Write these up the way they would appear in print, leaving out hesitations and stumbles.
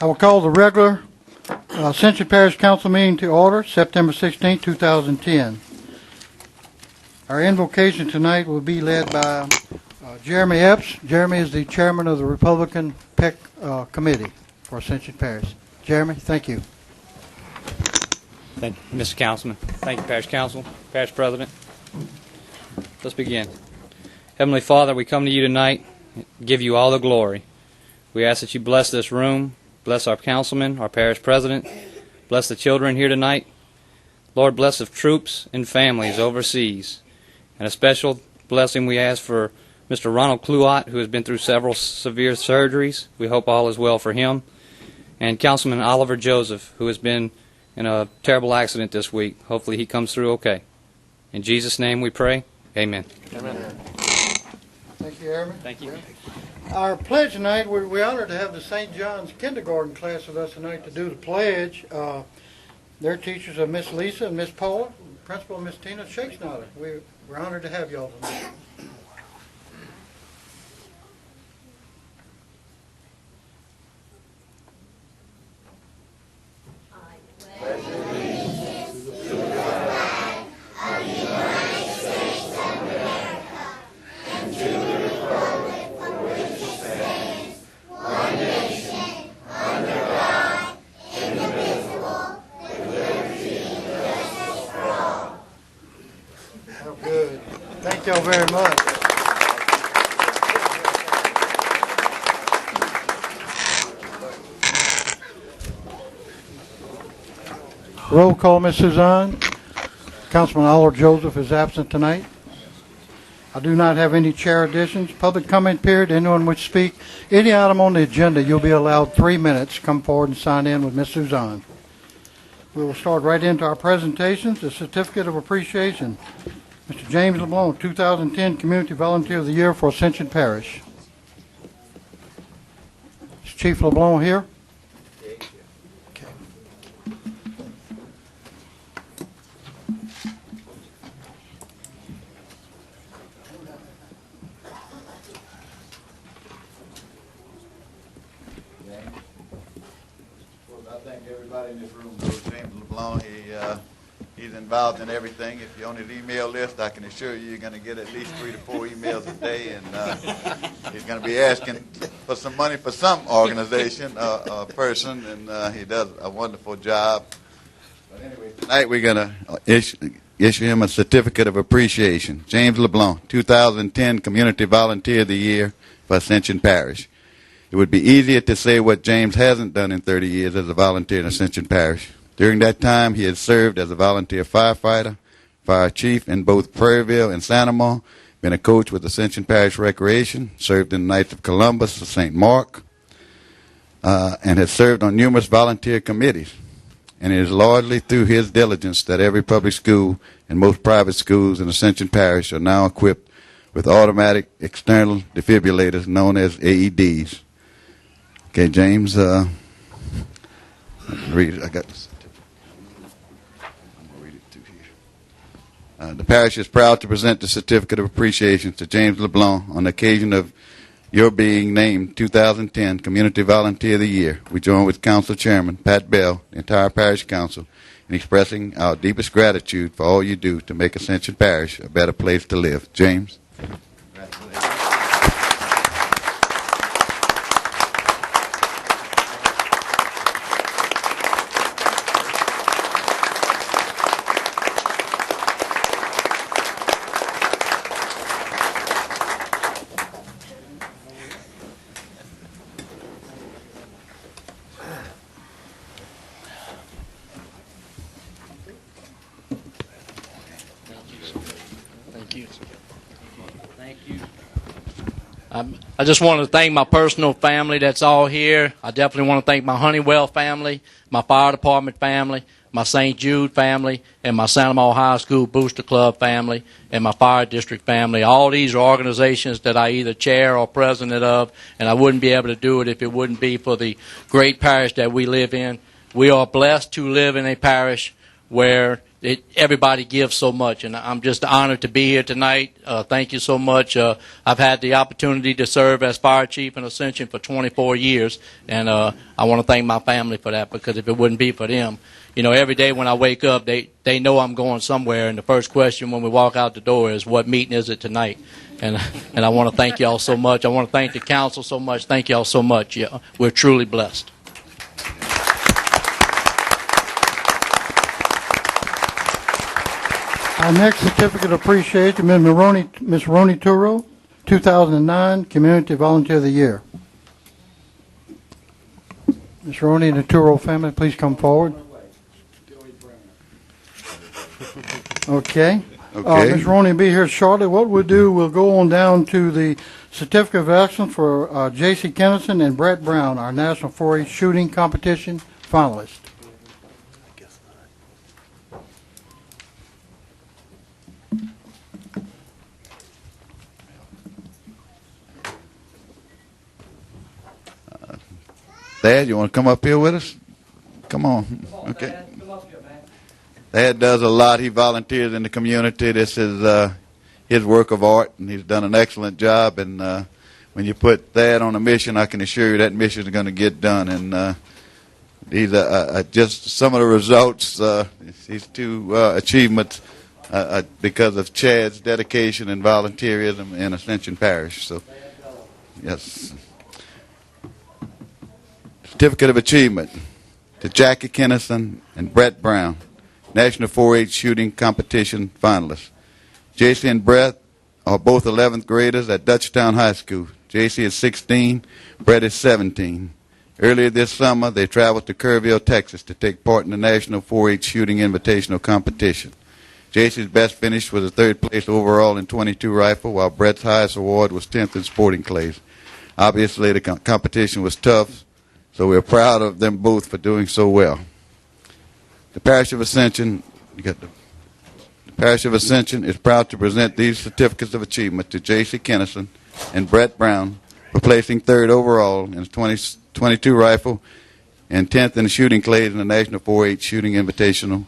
I will call the regular Ascension Parish Council meeting to order, September 16, 2010. Our invocation tonight will be led by Jeremy Epps. Jeremy is the chairman of the Republican PEC Committee for Ascension Parish. Jeremy, thank you. Thank you, Mr. Councilman. Thank you, Parish Council, Parish President. Let's begin. Heavenly Father, we come to you tonight, give you all the glory. We ask that you bless this room, bless our councilman, our parish president, bless the children here tonight. Lord, bless the troops and families overseas. And a special blessing we ask for Mr. Ronald Cluot, who has been through several severe surgeries. We hope all is well for him. And Councilman Oliver Joseph, who has been in a terrible accident this week. Hopefully he comes through okay. In Jesus' name we pray. Amen. Amen. Thank you, Jeremy. Thank you. Our pledge tonight, we're honored to have the St. John's kindergarten class with us tonight to do the pledge. Their teachers are Miss Lisa and Miss Paula, Principal Miss Tina Shakesnodder. We're honored to have y'all tonight. Thank y'all very much. Roll call, Ms. Suzanne. Councilman Oliver Joseph is absent tonight. I do not have any chair additions. Public comment period. Anyone wish to speak? Any item on the agenda, you'll be allowed 3 minutes. Come forward and sign in with Ms. Suzanne. We will start right into our presentations. The Certificate of Appreciation. Mr. James LeBlanc, 2010 Community Volunteer of the Year for Ascension Parish. Is Chief LeBlanc here? Okay. Well, I think everybody in this room knows James LeBlanc. He's involved in everything. If you're on his email list, I can assure you you're going to get at least 3 to 4 emails a day, and he's going to be asking for some money for some organization, person, and he does a wonderful job. But anyway, tonight we're going to issue him a Certificate of Appreciation. James LeBlanc, 2010 Community Volunteer of the Year for Ascension Parish. It would be easier to say what James hasn't done in 30 years as a volunteer in Ascension Parish. During that time, he has served as a volunteer firefighter, fire chief in both Prairieville and Santamar, been a coach with Ascension Parish Recreation, served in the Knights of Columbus of St. Mark, and has served on numerous volunteer committees. And it is largely through his diligence that every public school and most private schools in Ascension Parish are now equipped with automatic external defibrillators known as AEDs. Okay, James, read it. I got this. The parish is proud to present the Certificate of Appreciation to James LeBlanc on the occasion of your being named 2010 Community Volunteer of the Year. We join with Council Chairman Pat Bell, the entire Parish Council, in expressing our deepest gratitude for all you do to make Ascension Parish a better place to live. James. Congratulations. I just want to thank my personal family that's all here. I definitely want to thank my Honeywell family, my fire department family, my St. Jude family, and my Santamar High School Booster Club family, and my fire district family. All these are organizations that I either chair or president of, and I wouldn't be able to do it if it wouldn't be for the great parish that we live in. We are blessed to live in a parish where everybody gives so much, and I'm just honored to be here tonight. Thank you so much. I've had the opportunity to serve as fire chief in Ascension for 24 years, and I want to thank my family for that, because if it wouldn't be for them, every day when I wake up, they know I'm going somewhere, and the first question when we walk out the door is, what meeting is it tonight? And I want to thank y'all so much. I want to thank the council so much. Thank y'all so much. Yeah, we're truly blessed. Our next certificate of appreciation, Ms. Ronnie Turo, 2009 Community Volunteer of the Year. Ms. Ronnie and the Turo family, please come forward. Okay. Ms. Ronnie will be here shortly. What we'll do, we'll go on down to the Certificate of Excellence for J.C. Kennison and Brett Brown, our National 4-H Shooting Competition finalists. Dad, you want to come up here with us? Come on. Okay. Dad does a lot. He volunteers in the community. This is his work of art, and he's done an excellent job. And when you put Dad on a mission, I can assure you that mission is going to get done. And these are just some of the results. These two achievements because of Chad's dedication and volunteerism in Ascension Parish. So, yes. Certificate of Achievement to Jackie Kennison and Brett Brown, National 4-H Shooting Competition finalists. J.C. and Brett are both 11th graders at Dutchtown High School. J.C. is 16, Brett is 17. Earlier this summer, they traveled to Kerrville, Texas to take part in the National 4-H Shooting Invitational Competition. J.C.'s best finish was a third place overall in .22 rifle, while Brett's highest award was 10th in sporting clays. Obviously, the competition was tough, so we're proud of them both for doing so well. The Parish of Ascension, the Parish of Ascension is proud to present these certificates of achievement to J.C. Kennison and Brett Brown for placing third overall in the .22 rifle and 10th in the shooting clays in the National 4-H Shooting Invitational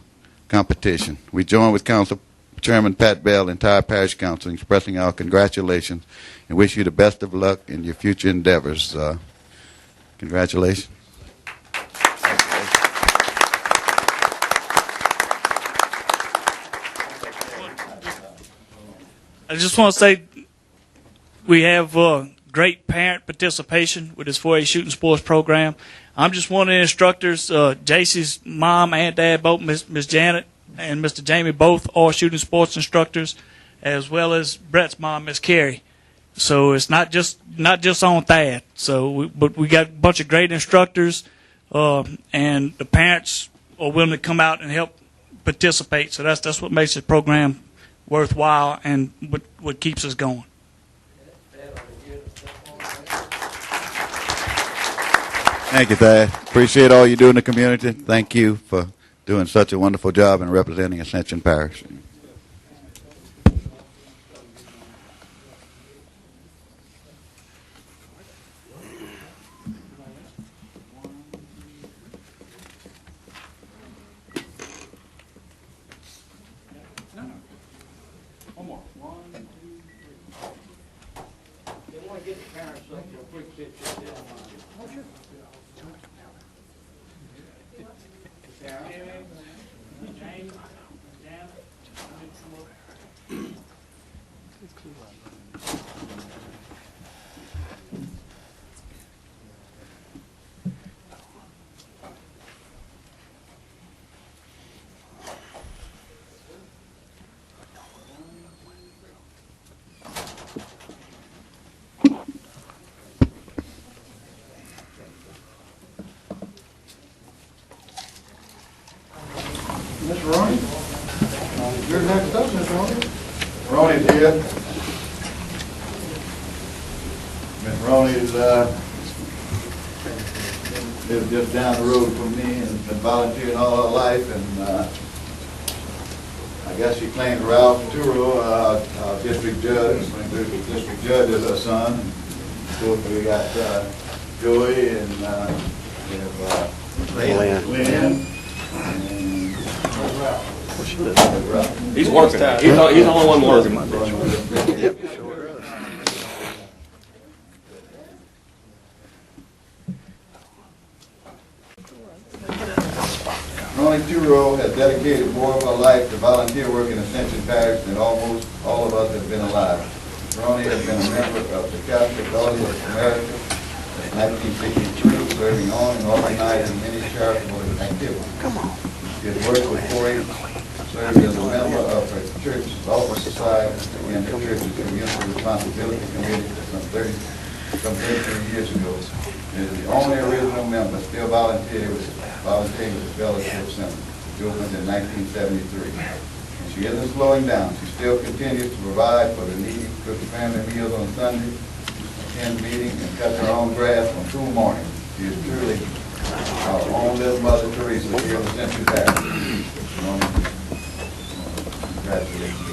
Competition. We join with Council Chairman Pat Bell and entire Parish Council in expressing our congratulations and wish you the best of luck in your future endeavors. Congratulations. I just want to say we have great parent participation with this 4-H shooting sports program. I'm just one of the instructors. JC's mom and dad, both Miss Janet and Mr. Jamie, both are shooting sports instructors, as well as Brett's mom, Miss Carrie. So it's not just on Thad. But we got a bunch of great instructors, and the parents are willing to come out and help participate. So that's what makes the program worthwhile and what keeps us going. Thank you, Thad. Appreciate all you do in the community. Thank you for doing such a wonderful job in representing Ascension Parish. Ms. Ronnie, you're next up, Ms. Ronnie. Ronnie's here. Miss Ronnie's lives just down the road from me and has been volunteering all her life. And I guess she claims Ralph Turo, our district judge, district judge is her son. And of course, we got Joey and we have Lynn. And He's working. He's the only one working. Ronnie Turo has dedicated more of her life to volunteer work in Ascension Parish than almost all of us have been alive. Ronnie has been a member of the Catholic Order of America since 1963, serving on and organizing many charitable activities. She has worked with 4-H, served as a member of her church's Office Society and the church's Community Responsibility Committee some 13 years ago. She is the only original member still volunteering with the Fellowship Center, which opened in 1973. And she isn't slowing down. She still continues to provide for the needy, cook family meals on Sunday, attend meetings, and cut her own grass on school mornings. She is truly our own little Mother Teresa here in the Ascension Parish. Congratulations.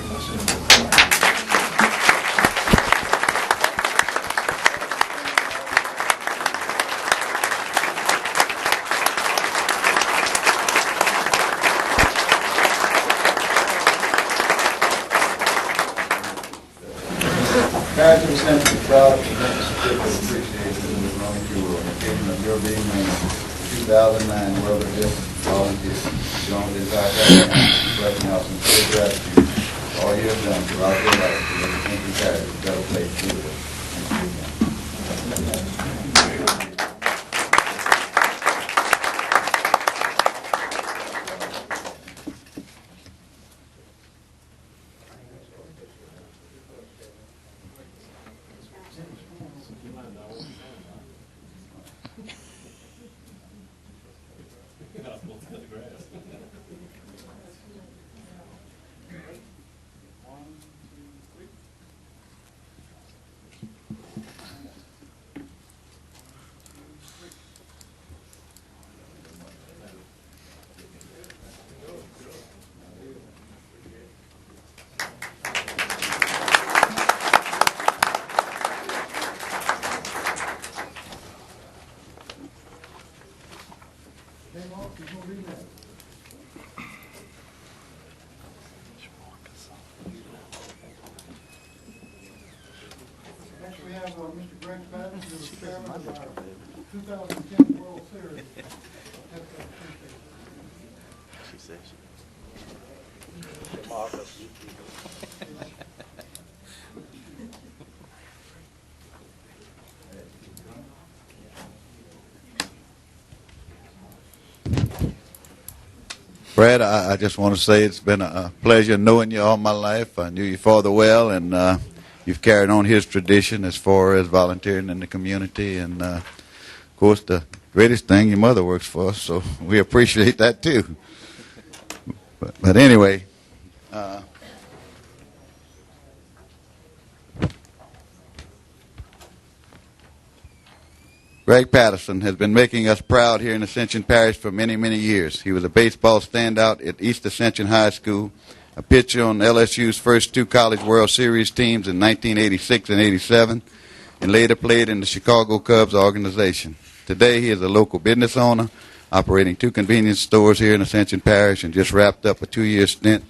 Parish of Ascension is proud to present the certificate of appreciation to Ms. Ronnie Turo on occasion of your being named 2009 World of This Volunteer. Join the entire family expressing our sincere gratitude for all you have done throughout your life to make Ascension Parish a better place to live. Thank you again. Next we have Mr. Greg Patton, who is chairman of our 2010 World Series. She says. Brad, I just want to say it's been a pleasure knowing you all my life. I knew your father well, and you've carried on his tradition as far as volunteering in the community. And, of course, the greatest thing, your mother works for us, so we appreciate that, too. But anyway, Greg Patterson has been making us proud here in Ascension Parish for many, many years. He was a baseball standout at East Ascension High School, a pitcher on LSU's first two College World Series teams in 1986 and 87, and later played in the Chicago Cubs organization. Today he is a local business owner, operating 2 convenience stores here in Ascension Parish, and just wrapped up a 2-year stint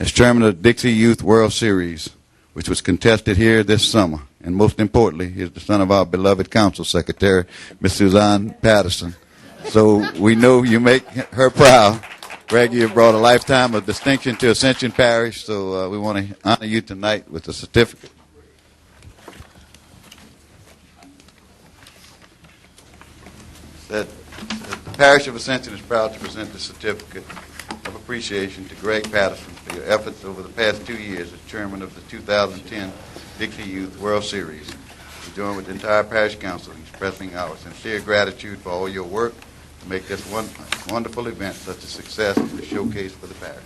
as chairman of the Dixie Youth World Series, which was contested here this summer. And most importantly, he is the son of our beloved council secretary, Miss Suzanne Patterson. So we know you make her proud. Greg, you have brought a lifetime of distinction to Ascension Parish, so we want to honor you tonight with a certificate. The Parish of Ascension is proud to present the certificate of appreciation to Greg Patterson for your efforts over the past 2 years as chairman of the 2010 Dixie Youth World Series. We join with the entire Parish Council in expressing our sincere gratitude for all your work to make this one wonderful event such a success and a showcase for the parish.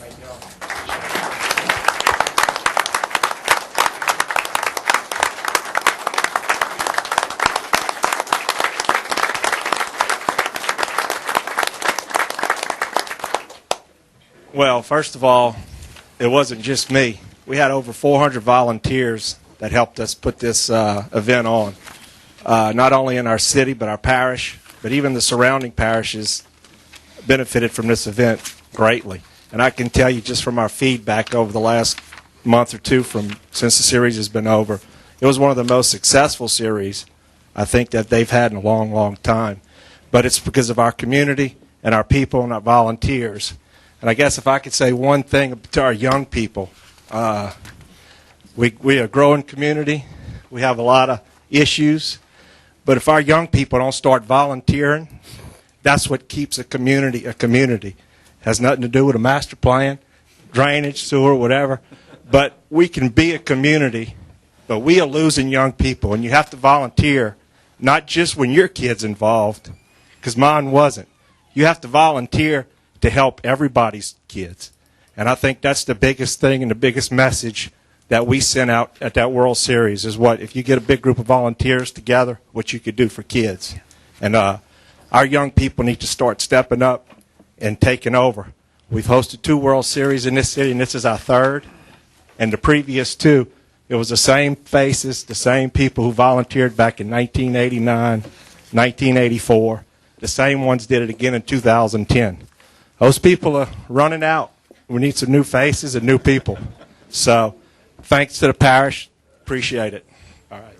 Thank you all. Well, first of all, it wasn't just me. We had over 400 volunteers that helped us put this event on, not only in our city but our parish, but even the surrounding parishes benefited from this event greatly. And I can tell you just from our feedback over the last month or two since the series has been over, it was one of the most successful series I think that they've had in a long, long time. But it's because of our community and our people and our volunteers. And I guess if I could say one thing to our young people, we are a growing community. We have a lot of issues. But if our young people don't start volunteering, that's what keeps a community a community. It has nothing to do with a master plan, drainage, sewer, whatever. But we can be a community, but we are losing young people. And you have to volunteer, not just when your kid's involved, because mine wasn't. You have to volunteer to help everybody's kids. And I think that's the biggest thing and the biggest message that we sent out at that World Series is what, if you get a big group of volunteers together, what you could do for kids. And our young people need to start stepping up and taking over. We've hosted 2 World Series in this city, and this is our 3rd. And the previous 2, it was the same faces, the same people who volunteered back in 1989, 1984. The same ones did it again in 2010. Those people are running out. We need some new faces and new people. So thanks to the parish. Appreciate it. All right.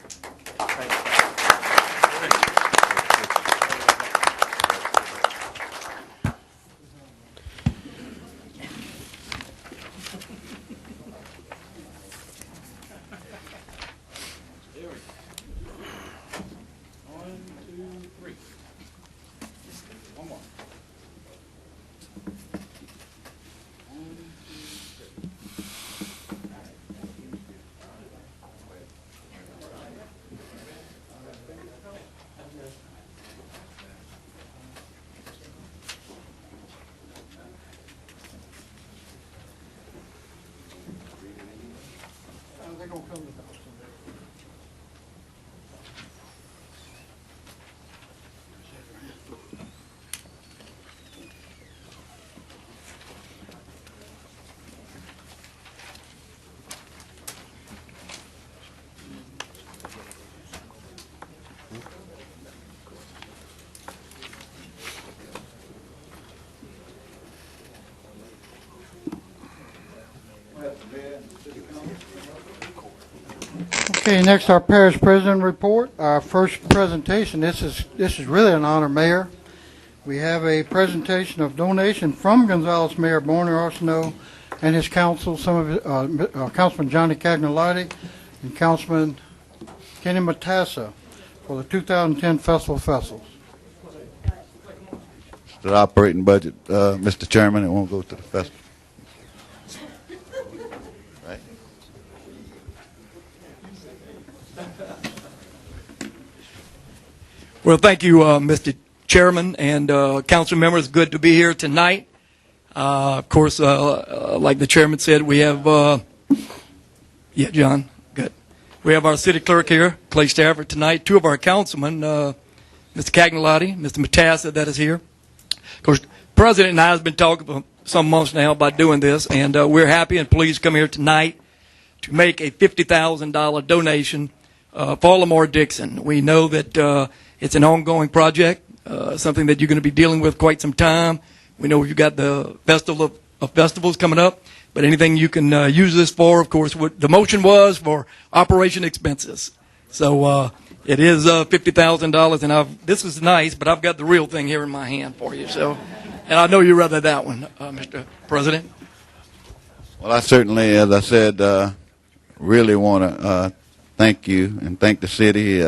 Okay, next our parish president report. Our first presentation. This is really an honor, Mayor. We have a presentation of donation from Gonzales Mayor Borner Arsenault and his council. Some of Councilman Johnny Cagnolati and Councilman Kenny Matassa for the 2010 Festival Festivals. The operating budget, Mr. Chairman, it won't go to the festival. Right? Well, thank you, Mr. Chairman and council members. Good to be here tonight. Of course, like the chairman said, we have, yeah, John, good. We have our city clerk here, Clay Stafford, tonight. 2 of our councilmen, Mr. Cagnolati, Mr. Matassa, that is here. Of course, President and I have been talking for some months now about doing this, and we're happy and pleased to come here tonight to make a $50,000 donation for Lamar Dixon. We know that it's an ongoing project, something that you're going to be dealing with quite some time. We know you've got the Festival of Festivals coming up, but anything you can use this for, of course, what the motion was for operation expenses. So it is $50,000, and this is nice, but I've got the real thing here in my hand for you. So, and I know you rather that one, Mr. President. Well, I certainly, as I said, really want to thank you and thank the city.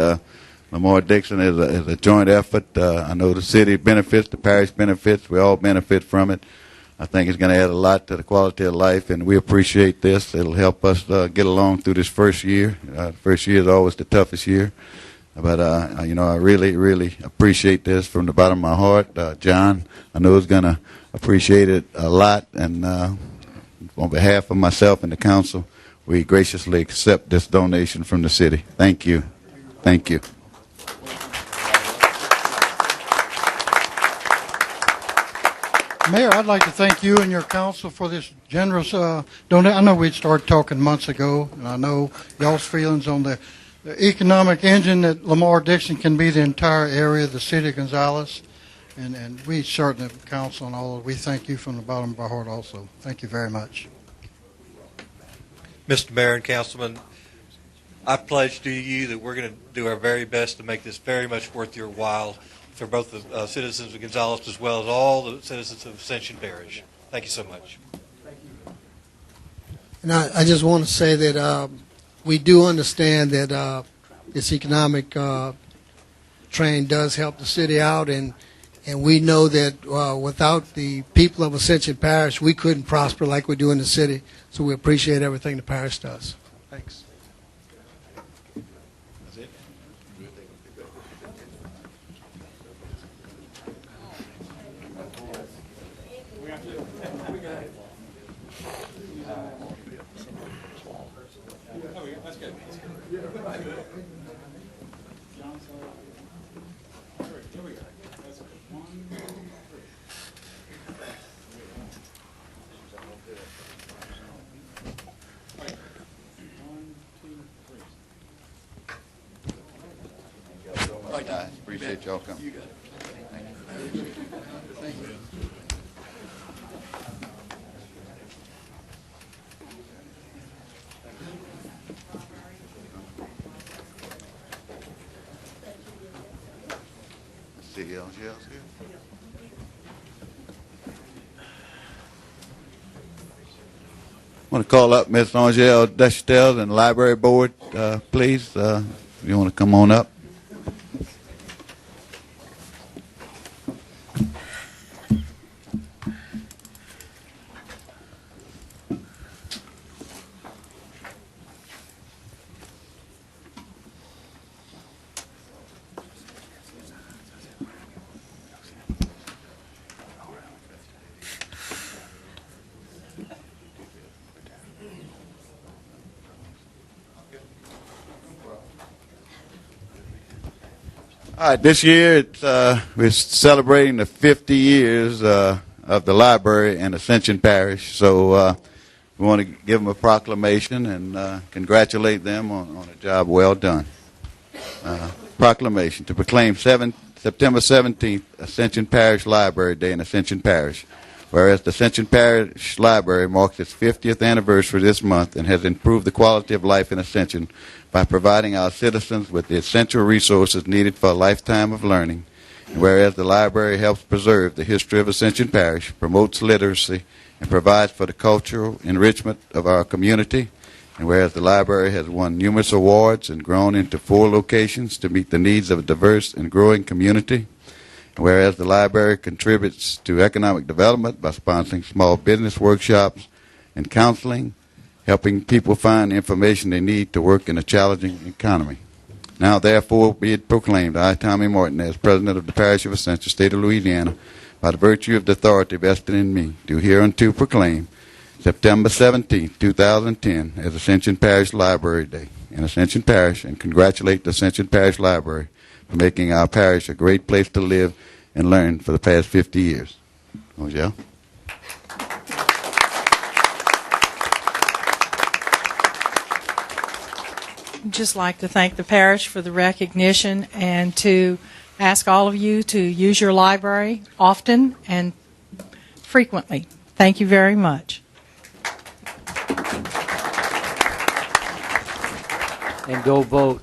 Lamar Dixon is a joint effort. I know the city benefits, the parish benefits. We all benefit from it. I think it's going to add a lot to the quality of life, and we appreciate this. It'll help us get along through this first year. First year is always the toughest year. But, I really, really appreciate this from the bottom of my heart. John, I know is going to appreciate it a lot. And on behalf of myself and the council, we graciously accept this donation from the city. Thank you. Thank you. Mayor, I'd like to thank you and your council for this generous donation. I know we'd started talking months ago, and I know y'all's feelings on the economic engine that Lamar Dixon can be the entire area, the city of Gonzales. And we certainly, council and all, we thank you from the bottom of our heart also. Thank you very much. Mr. Mayor and Councilman, I pledge to you that we're going to do our very best to make this very much worth your while for both the citizens of Gonzales as well as all the citizens of Ascension Parish. Thank you so much. And I just want to say that we do understand that this economic train does help the city out, and we know that without the people of Ascension Parish, we couldn't prosper like we do in the city. So we appreciate everything the parish does. Thanks. That's it. I appreciate y'all coming. See else here? I want to call up Ms. Angel Deschtel and the library board, please. If you want to come on up. All right, this year we're celebrating the 50 years of the library in Ascension Parish. So we want to give them a proclamation and congratulate them on a job well done. Proclamation to proclaim September 17th, Ascension Parish Library Day in Ascension Parish. Whereas the Ascension Parish Library marks its 50th anniversary this month and has improved the quality of life in Ascension by providing our citizens with the essential resources needed for a lifetime of learning. And whereas the library helps preserve the history of Ascension Parish, promotes literacy, and provides for the cultural enrichment of our community, and whereas the library has won numerous awards and grown into 4 locations to meet the needs of a diverse and growing community, and whereas the library contributes to economic development by sponsoring small business workshops and counseling, helping people find the information they need to work in a challenging economy. Now, therefore, be it proclaimed, I, Tommy Martin, as President of the Parish of Ascension, State of Louisiana, by the virtue of the authority vested in me, do hereunto proclaim September 17, 2010, as Ascension Parish Library Day in Ascension Parish, and congratulate the Ascension Parish Library for making our parish a great place to live and learn for the past 50 years. Angel? I'd just like to thank the parish for the recognition and to ask all of you to use your library often and frequently. Thank you very much. And go vote.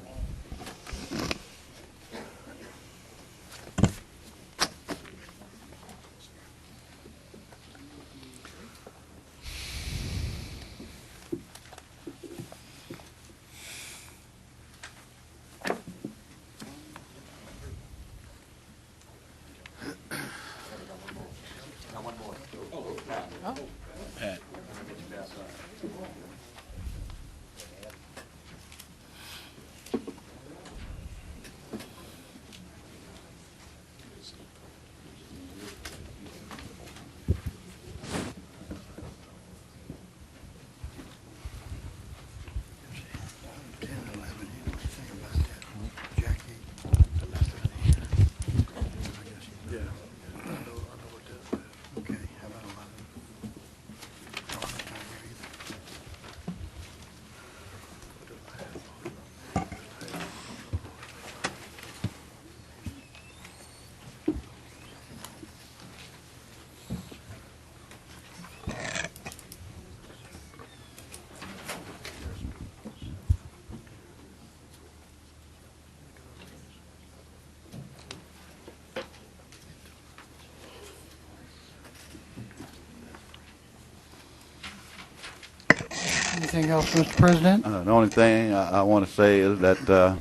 Anything else, Mr. President? The only thing I want to say is that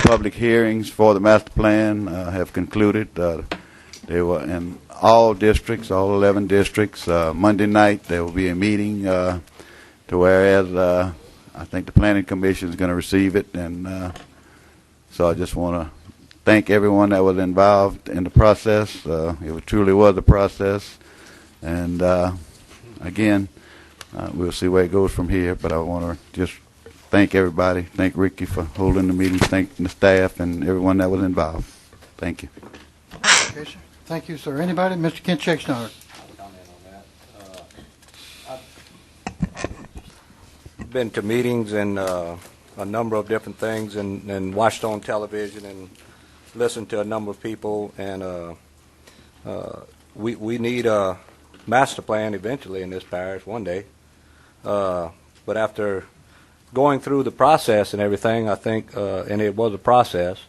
public hearings for the master plan have concluded. They were in all districts, all 11 districts. Monday night there will be a meeting to whereas I think the Planning Commission is going to receive it, and so I just want to thank everyone that was involved in the process. It truly was a process, and again, we'll see where it goes from here, but I want to just thank everybody. Thank Ricky for holding the meeting. Thank the staff and everyone that was involved. Thank you. Okay, sir. Thank you, sir. Anybody? Mr. Kent Shakespeare. Been to meetings and a number of different things, and watched on television and listened to a number of people, and we need a master plan eventually in this parish one day. But after going through the process and everything, I think, and it was a process,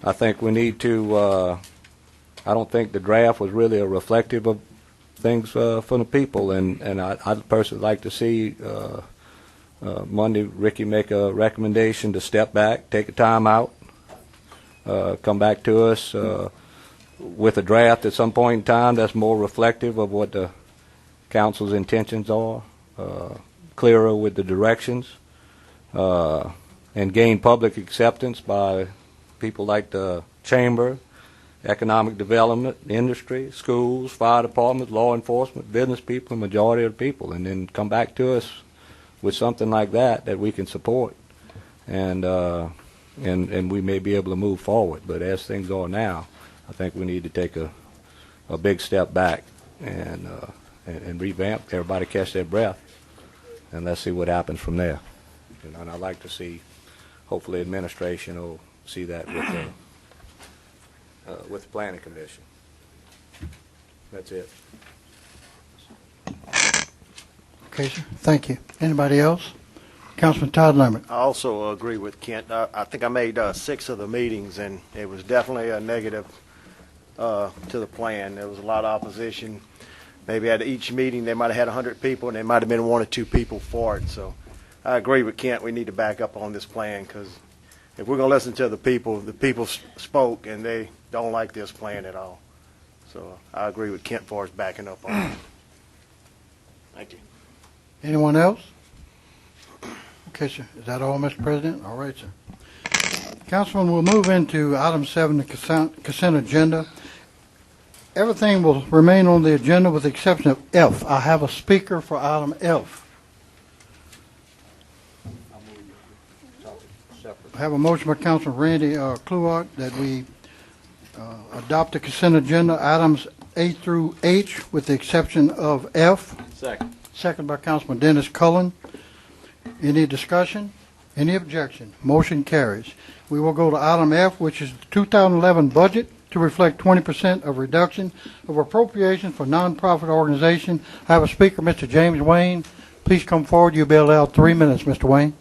I think we need to, I don't think the draft was really a reflective of things for the people, and I'd personally like to see Monday Ricky make a recommendation to step back, take a time out, come back to us with a draft at some point in time that's more reflective of what the council's intentions are, clearer with the directions, and gain public acceptance by people like the chamber, economic development, industry, schools, fire departments, law enforcement, business people, the majority of the people, and then come back to us with something like that we can support, and we may be able to move forward. But as things are now, I think we need to take a big step back and revamp. Everybody catch their breath, and let's see what happens from there. And I'd like to see, hopefully, administration will see that with the Planning Commission. That's it. Okay, sir. Thank you. Anybody else? Councilman Todd Lemon. I also agree with Kent. I think I made 6 of the meetings, and it was definitely a negative to the plan. There was a lot of opposition. Maybe at each meeting they might have had 100 people, and there might have been 1 or 2 people for it. So I agree with Kent. We need to back up on this plan, because if we're going to listen to the people spoke, and they don't like this plan at all. So I agree with Kent for us backing up on it. Thank you. Anyone else? Okay, sir. Is that all, Mr. President? All right, sir. Councilman, we'll move into item 7, the consent agenda. Everything will remain on the agenda with the exception of F. I have a speaker for item F. I have a motion by Councilman Randy Kluart that we adopt the consent agenda items A through H with the exception of F. Second. Second by Councilman Dennis Cullen. Any discussion? Any objection? Motion carries. We will go to item F, which is the 2011 budget to reflect 20% of reduction of appropriation for nonprofit organization. I have a speaker, Mr. James Wayne. Please come forward. You'll be allowed 3 minutes, Mr. Wayne.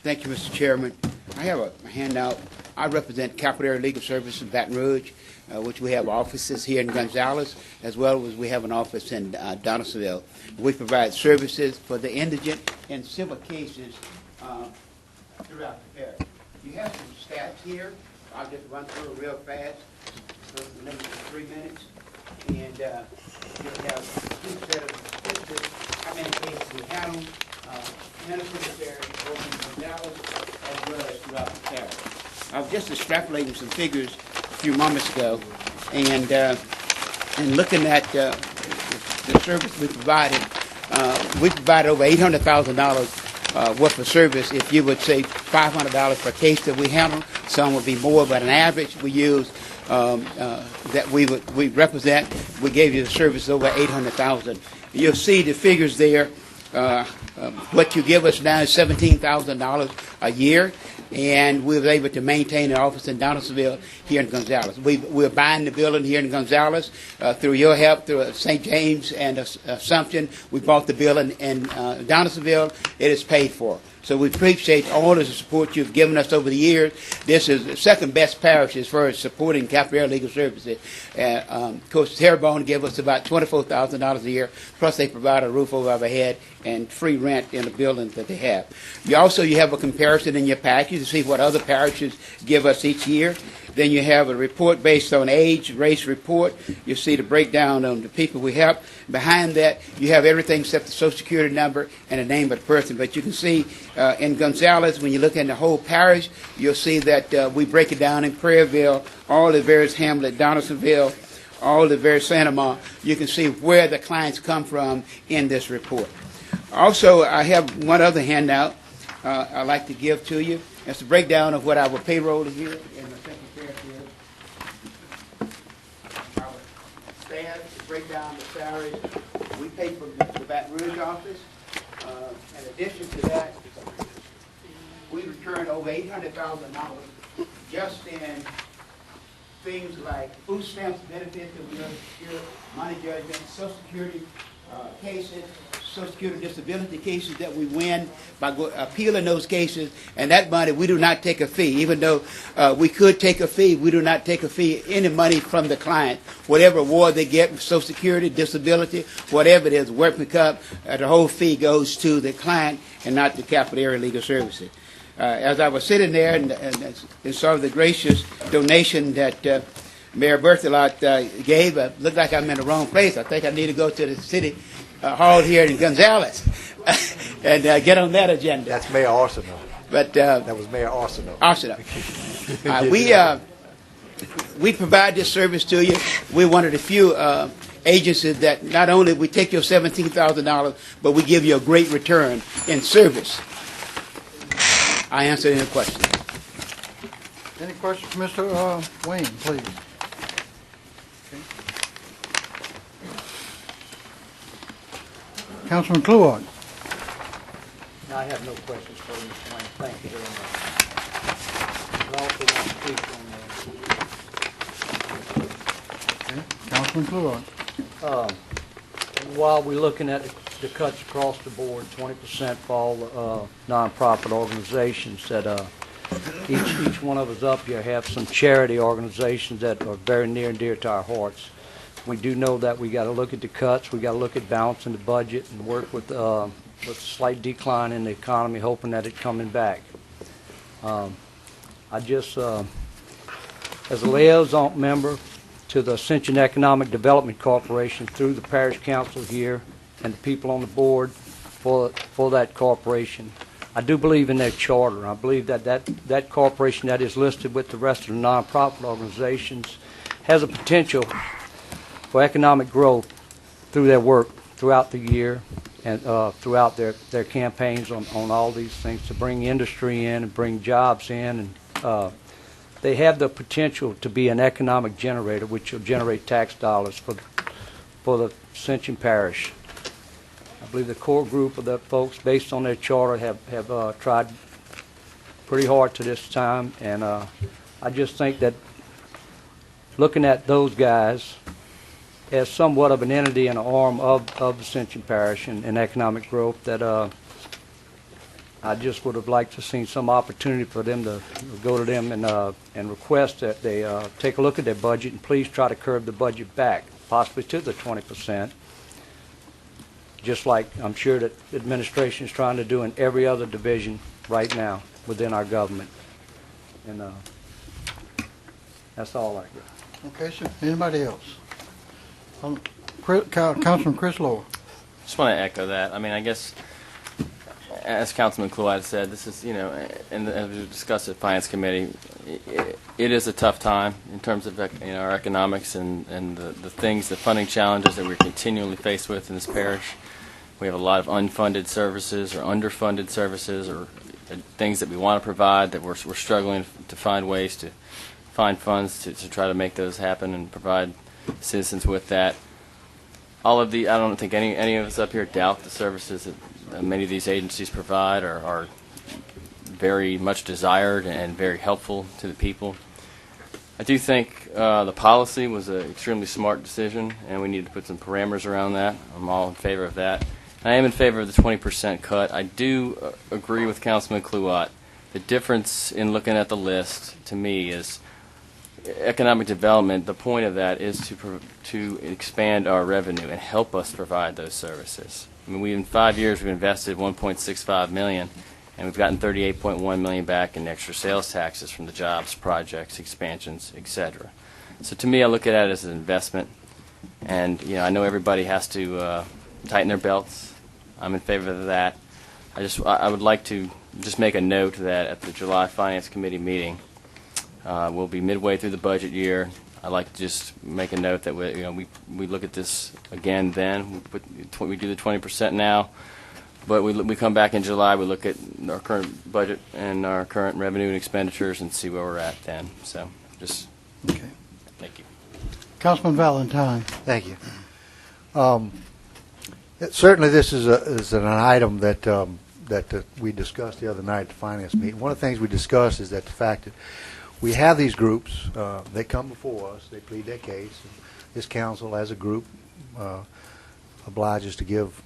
Thank you, Mr. Chairman. I have a handout. I represent Capital Area Legal Services in Baton Rouge, which we have offices here in Gonzales, as well as we have an office in Donaldsonville. We provide services for the indigent in civil cases throughout the parish. You have some stats here. I'll just run through it real fast. So the limit is 3 minutes. And you'll have 2 sets of statistics, how many cases we handle, penitentiary, both in Gonzales, as well as throughout the parish. I was just extrapolating some figures a few moments ago, and looking at the service we provided over $800,000 worth of service. If you would say $500 per case that we handle, some would be more, but on average we use that we represent. We gave you the service over $800,000. You'll see the figures there. What you give us now is $17,000 a year, and we were able to maintain an office in Donaldsonville here in Gonzales. We're buying the building here in Gonzales through your help, through St. James and Ascension. We bought the building in Donaldsonville. It is paid for. So we appreciate all of the support you've given us over the years. This is the second best parish as far as supporting Capital Area Legal Services. Of course, Terrebonne give us about $24,000 a year, plus they provide a roof over our head and free rent in the buildings that they have. You have a comparison in your package to see what other parishes give us each year. Then you have a report based on age, race report. You see the breakdown on the people we help. Behind that, you have everything except the Social Security number and the name of the person. But you can see in Gonzales, when you look at the whole parish, you'll see that we break it down in Prairieville, all the various hamlet, Donaldsonville, all the various Santa Ma. You can see where the clients come from in this report. Also, I have one other handout I'd like to give to you. It's a breakdown of what our payroll is here in the Secretary of our staff, to break down the salaries we pay for the Baton Rouge office. In addition to that, we returned over $800,000 just in things like food stamps, benefits that we don't secure, money judgment, Social Security cases, Social Security disability cases that we win by appealing those cases, and that money we do not take a fee. Even though we could take a fee, we do not take a fee, any money from the client. Whatever award they get, Social Security, disability, whatever it is, workman comp, the whole fee goes to the client and not to Capital Area Legal Services. As I was sitting there and saw the gracious donation that Mayor Berthelot gave, looked like I'm in the wrong place. I think I need to go to the city hall here in Gonzales and get on that agenda. That's Mayor Arsenault. But that was Mayor Arsenault. We provide this service to you. We're one of the few agencies that not only we take your $17,000, but we give you a great return in service. I answer any questions. Any questions for Mr. Wayne, please? Councilman Kluwag. I have no questions for you, Mr. Wayne. Thank you very much. I also want to speak on Councilman Kluwag. while we're looking at the cuts across the board, 20% for all nonprofit organizations, that each one of us up here have some charity organizations that are very near and dear to our hearts. We do know that we got to look at the cuts, we got to look at balancing the budget and work with a slight decline in the economy, hoping that it's coming back. I just, as a liaison member to the Ascension Economic Development Corporation through the Parish Council here and the people on the board for that corporation, I do believe in their charter. I believe that corporation that is listed with the rest of the nonprofit organizations has a potential for economic growth through their work throughout the year and throughout their campaigns on all these things to bring industry in and bring jobs in. And they have the potential to be an economic generator, which will generate tax dollars for the Ascension Parish. I believe the core group of the folks, based on their charter, have tried pretty hard to this time. And I just think that looking at those guys as somewhat of an entity and an arm of Ascension Parish and economic growth, that I just would have liked to have seen some opportunity for them to go to them and request that they take a look at their budget and please try to curb the budget back, possibly to the 20%, just like I'm sure that the administration is trying to do in every other division right now within our government. And that's all I got. Okay, sir. Anybody else? Councilman Chris Lowe. Just want to echo that. I mean, I guess, as Councilman Kluwag said, this is, and as we discussed at Finance Committee, it is a tough time in terms of our economics and the things, the funding challenges that we're continually faced with in this parish. We have a lot of unfunded services or underfunded services or things that we want to provide that we're struggling to find ways to find funds to try to make those happen and provide citizens with that. I don't think any of us up here doubt the services that many of these agencies provide are very much desired and very helpful to the people. I do think the policy was an extremely smart decision, and we need to put some parameters around that. I'm all in favor of that. I am in favor of the 20% cut. I do agree with Councilman Kluwat. The difference in looking at the list, to me, is economic development. The point of that is to expand our revenue and help us provide those services. I mean, in 5 years, we've invested $1.65 million, and we've gotten $38.1 million back in extra sales taxes from the jobs, projects, expansions, etc. So to me, I look at it as an investment, and I know everybody has to tighten their belts. I'm in favor of that. I would like to just make a note that at the July Finance Committee meeting, we'll be midway through the budget year. I'd like to just make a note that we look at this again then. We do the 20% now, but we come back in July. We look at our current budget and our current revenue and expenditures and see where we're at then. So just thank you. Councilman Valentine. Thank you. Certainly, this is an item that we discussed the other night at the finance meeting. One of the things we discussed is that the fact that we have these groups, they come before us, they plead their case. And this council, as a group, obliges to give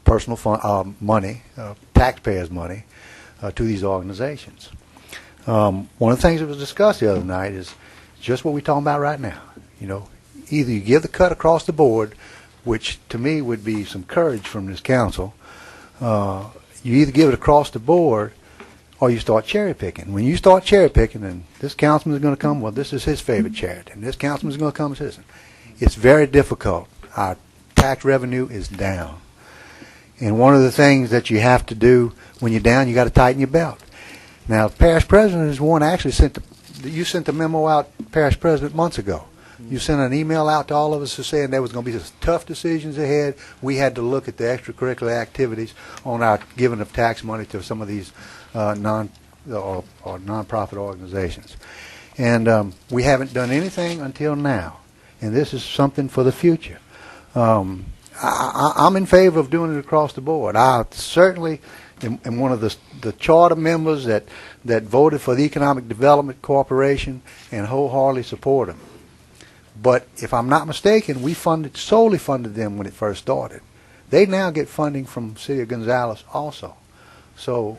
personal money, taxpayers' money, to these organizations. One of the things that was discussed the other night is just what we're talking about right now. Either you give the cut across the board, which to me would be some courage from this council. You either give it across the board, or you start cherry picking. When you start cherry picking, then this councilman is going to come, well, this is his favorite charity, and this councilman is going to come as his. It's very difficult. Our tax revenue is down. And one of the things that you have to do when you're down, you got to tighten your belt. Now, parish president is one actually you sent the memo out, parish president, months ago. You sent an email out to all of us saying there was going to be some tough decisions ahead. We had to look at the extracurricular activities on our giving of tax money to some of these non-profit organizations. And we haven't done anything until now. And this is something for the future. I'm in favor of doing it across the board. I certainly am one of the charter members that voted for the Economic Development Corporation and wholeheartedly support them. But if I'm not mistaken, we solely funded them when it first started. They now get funding from City of Gonzales also. So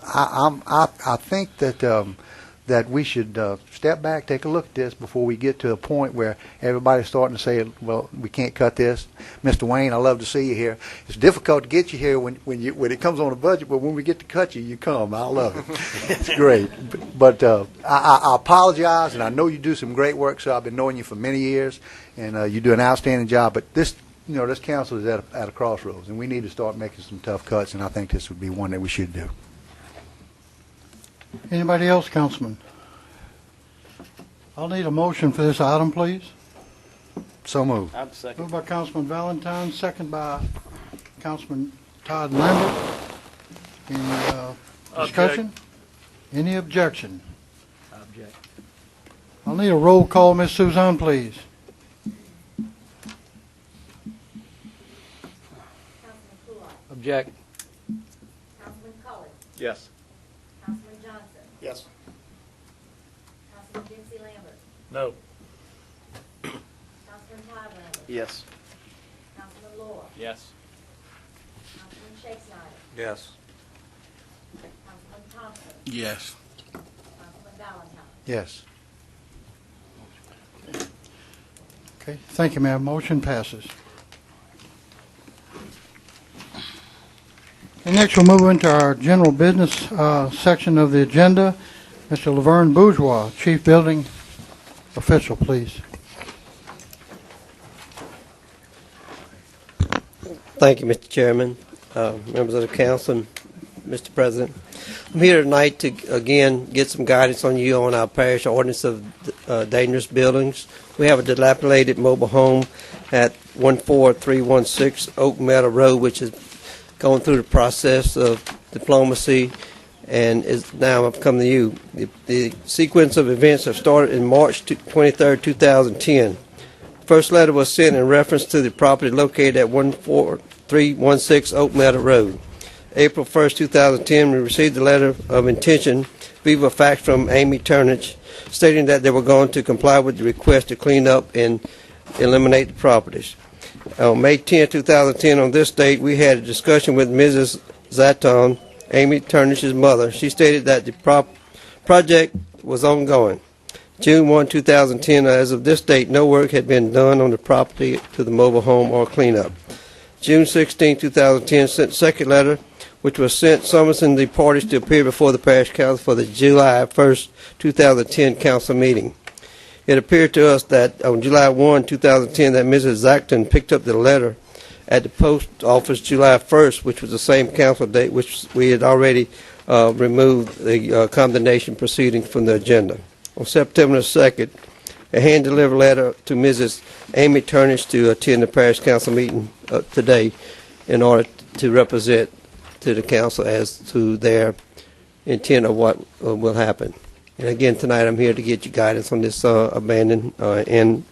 I think that we should step back, take a look at this before we get to a point where everybody's starting to say, well, we can't cut this. Mr. Wayne, I love to see you here. It's difficult to get you here when it comes on a budget, but when we get to cut you, you come. I love it. It's great. But I apologize, and I know you do some great work, so I've been knowing you for many years, and you do an outstanding job. But this council is at a crossroads, and we need to start making some tough cuts, and I think this would be one that we should do. Anybody else, Councilman? I'll need a motion for this item, please. So moved. I'm second. Moved by Councilman Valentine, second by Councilman Todd Lambert. Any discussion? Any objection? Object. I'll need a roll call. Ms. Suzanne, please. Object. Councilman Cullen. Yes. Councilman Johnson. Yes. Councilman Dempsey Lambert. No. Councilman Todd Lambert. Yes. Councilman Lohr. Yes. Councilman Shake Snyder. Yes. Councilman Thompson. Yes. Councilman Valentine. Yes. Okay. Thank you, ma'am. Motion passes. And next we'll move into our general business section of the agenda. Mr. Laverne Bourgeois, Chief Building Official, please. Thank you, Mr. Chairman, members of the council, Mr. President. I'm here tonight to, again, get some guidance on you on our parish ordinance of dangerous buildings. We have a dilapidated mobile home at 14316 Oak Meadow Road, which is going through the process of diplomacy and is now I've come to you. The sequence of events have started in March 23rd, 2010. First letter was sent in reference to the property located at 14316 Oak Meadow Road. April 1st, 2010, we received a letter of intention, viva fax from Amy Turnage, stating that they were going to comply with the request to clean up and eliminate the properties. On May 10, 2010, on this date, we had a discussion with Mrs. Zaton, Amy Turnish's mother. She stated that the project was ongoing. June 1, 2010, as of this date, no work had been done on the property to the mobile home or cleanup. June 16, 2010, sent second letter, which was sent summoning the parties to appear before the Parish Council for the July 1, 2010 council meeting. It appeared to us that on July 1, 2010, that Mrs. Zacton picked up the letter at the post office July 1st, which was the same council date, which we had already removed the condemnation proceeding from the agenda. On September 2nd, a hand-delivered letter to Mrs. Amy Turnish to attend the Parish Council meeting today in order to represent to the council as to their intent of what will happen. And again, tonight I'm here to get you guidance on this abandoned and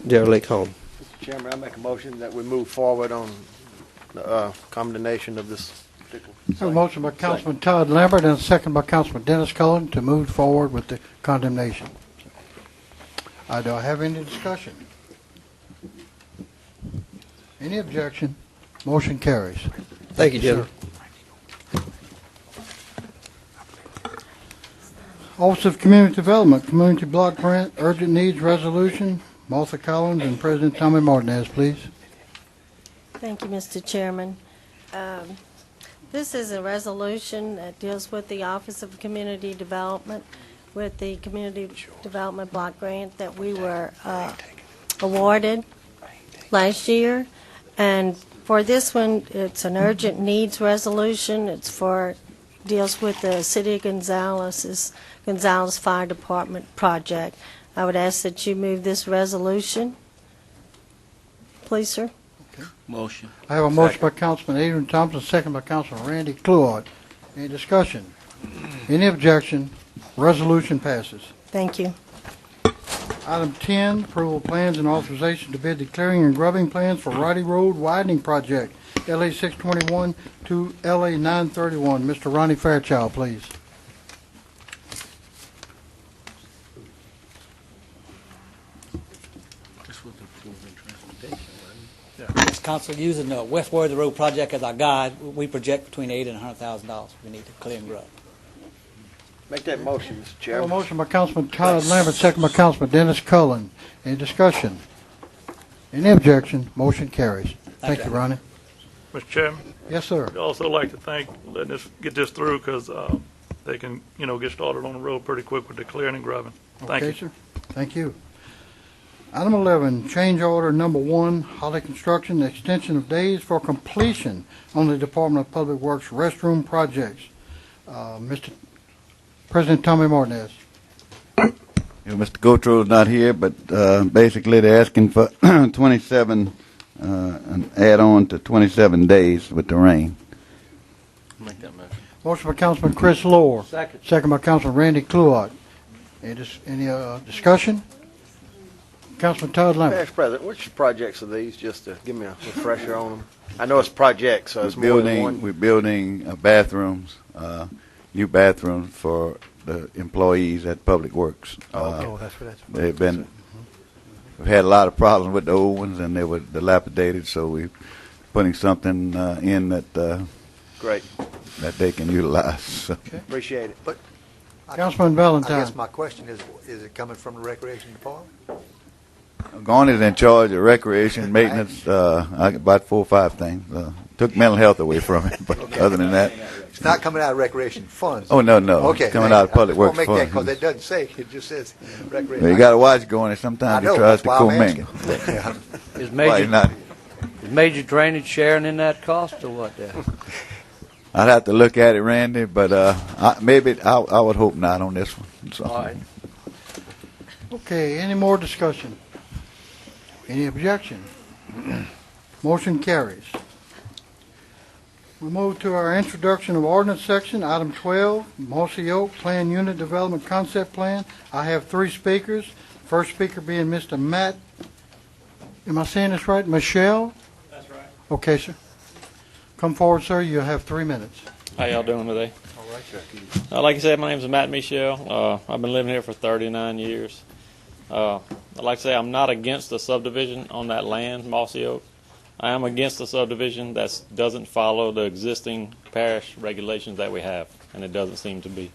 derelict home. Mr. Chairman, I make a motion that we move forward on the condemnation of this particular I have a motion by Councilman Todd Lambert and a second by Councilman Dennis Cullen to move forward with the condemnation. Do I have any discussion? Any objection? Motion carries. Thank you, gentlemen. Office of Community Development, Community Block Grant, Urgent Needs Resolution, Martha Collins and President Tommy Martinez, please. Thank you, Mr. Chairman. This is a resolution that deals with the Office of Community Development with the Community Development Block Grant that we were awarded last year. And for this one, it's an urgent needs resolution. It's for, deals with the City of Gonzales Fire Department project. I would ask that you move this resolution. Please, sir. Motion. I have a motion by Councilman Adrian Thompson, second by Councilman Randy Cluard. Any discussion? Any objection? Resolution passes. Thank you. Item 10, approval of plans and authorization to bid the clearing and grubbing plans for Roddy Road widening project, LA 621 to LA 931. Mr. Ronnie Fairchild, please. Council, using the West Worthy Road project as our guide, we project between $80,000 and $100,000 we need to clear and grub. Make that motion, Mr. I have Chairman. a motion by Councilman Todd Lambert, second by Councilman Dennis Cullen. Any discussion? Any objection? Motion carries. Thank you, Ronnie. Mr. Chairman? Yes, sir. I'd also like to thank letting us get this through because they can, get started on the road pretty quick with the clearing and grubbing. Thank you. Okay, sir. Thank you. Item 11, change order number 1, Holly Construction, extension of days for completion on the Department of Public Works restroom projects. Mr. President Tommy Martinez. Mr. Gotro is not here, but basically they're asking for 27, an add-on to 27 days with the rain. Make that motion. Motion by Councilman Chris Lohr. Second. Second by Councilman Randy Cluart. Any discussion? Councilman Todd Lambert. Parish President, which projects are these, just to give me a refresher on them? I know it's projects, so it's more than one. We're building bathrooms, new bathrooms for the employees at Public Works. That's what We've had a lot of problems with the old ones, and they were dilapidated, so we're putting something in that Great. that they can utilize. So. Okay. Appreciate it. But Councilman Valentine. I guess my question is it coming from the Recreation Department? Garner's in charge of recreation, maintenance, I got about 4 or 5 things. Took mental health away from it, but other than that. It's not coming out of recreation funds. Oh, no. Okay. It's coming out of Public Works I funds. because it doesn't say. It just says recreation. Well, you got to watch Garner. Sometimes he tries to co-mingle. Is Why he's not? Is major drainage sharing in that cost or what? I'd have to look at it, Randy, but maybe I would hope not on this one. So. All right. Okay, any more discussion? Any objection? Motion carries. We move to our introduction of ordinance section, item 12, Mossy Oak Plan Unit Development Concept Plan. I have 3 speakers. First speaker being Mr. Matt, am I saying this right? Michelle? That's right. Okay, sir. Come forward, sir. You have 3 minutes. How y'all doing today? All right, sir. Like I said, my name is Matt Michel. I've been living here for 39 years. I'd like to say I'm not against the subdivision on that land, Mossy Oak. I am against the subdivision that doesn't follow the existing parish regulations that we have, and it doesn't seem to be.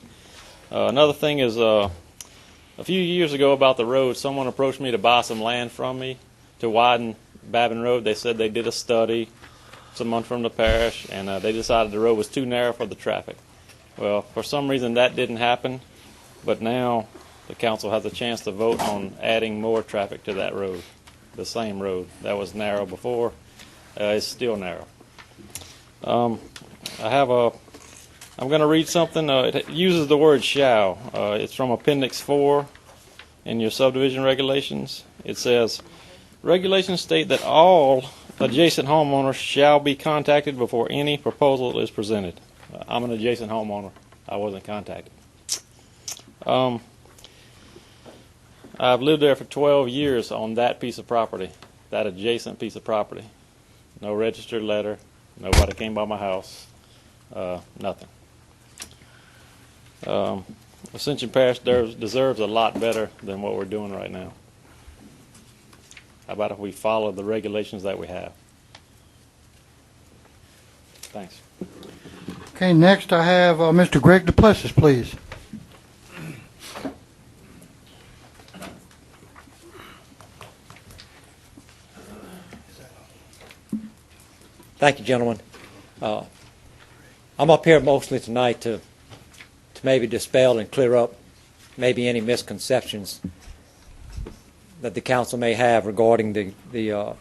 Another thing is, a few years ago about the road, someone approached me to buy some land from me to widen Babin Road. They said they did a study, someone from the parish, and they decided the road was too narrow for the traffic. Well, for some reason that didn't happen, but now the council has a chance to vote on adding more traffic to that road, the same road that was narrow before. It's still narrow. I'm going to read something. It uses the word shall. It's from Appendix 4 in your subdivision regulations. It says, regulations state that all adjacent homeowners shall be contacted before any proposal is presented. I'm an adjacent homeowner. I wasn't contacted. I've lived there for 12 years on that piece of property, that adjacent piece of property. No registered letter. Nobody came by my house. Nothing. Ascension Parish deserves a lot better than what we're doing right now. How about if we follow the regulations that we have? Thanks. Okay, next I have Mr. Greg DePlessis, please. Thank you, gentlemen. I'm up here mostly tonight to maybe dispel and clear up maybe any misconceptions that the council may have regarding the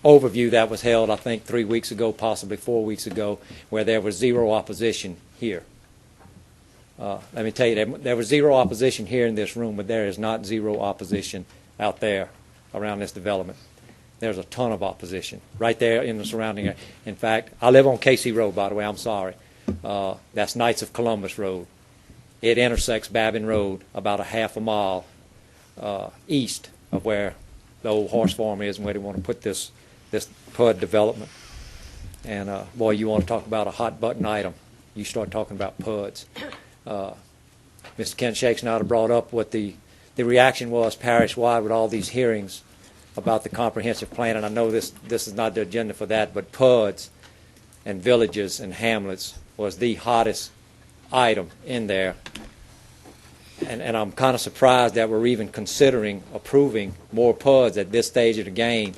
overview that was held, I think, 3 weeks ago, possibly 4 weeks ago, where there was zero opposition here. Let me tell you, there was zero opposition here in this room, but there is not zero opposition out there around this development. There's a ton of opposition right there in the surrounding area. In fact, I live on Casey Road, by the way. I'm sorry. That's Knights of Columbus Road. It intersects Babin Road about a half a mile east of where the old horse farm is and where they want to put this PUD development. And, boy, you want to talk about a hot-button item. You start talking about PUDs. Mr. Ken Shakespeare brought up what the reaction was parish-wide with all these hearings about the comprehensive plan, and I know this is not the agenda for that, but PUDs and villages and hamlets was the hottest item in there. And I'm kind of surprised that we're even considering approving more PUDs at this stage of the game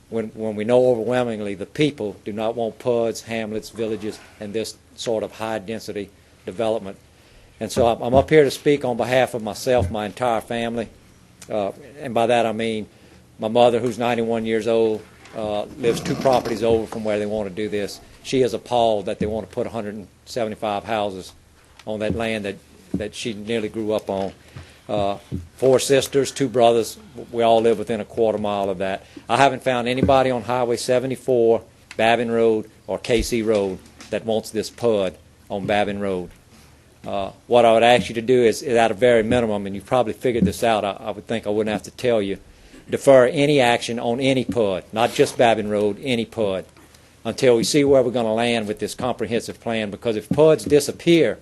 when we know overwhelmingly the people do not want PUDs, hamlets, villages, and this sort of high-density development. And so I'm up here to speak on behalf of myself, my entire family, and by that I mean my mother, who's 91 years old, lives 2 properties over from where they want to do this. She is appalled that they want to put 175 houses on that land that she nearly grew up on. 4 sisters, 2 brothers. We all live within a quarter mile of that. I haven't found anybody on Highway 74, Babin Road, or KC Road that wants this PUD on Babin Road. What I would ask you to do is at a very minimum, and you probably figured this out, I would think I wouldn't have to tell you, defer any action on any PUD, not just Babin Road, any PUD, until we see where we're going to land with this comprehensive plan. Because if PUDs disappear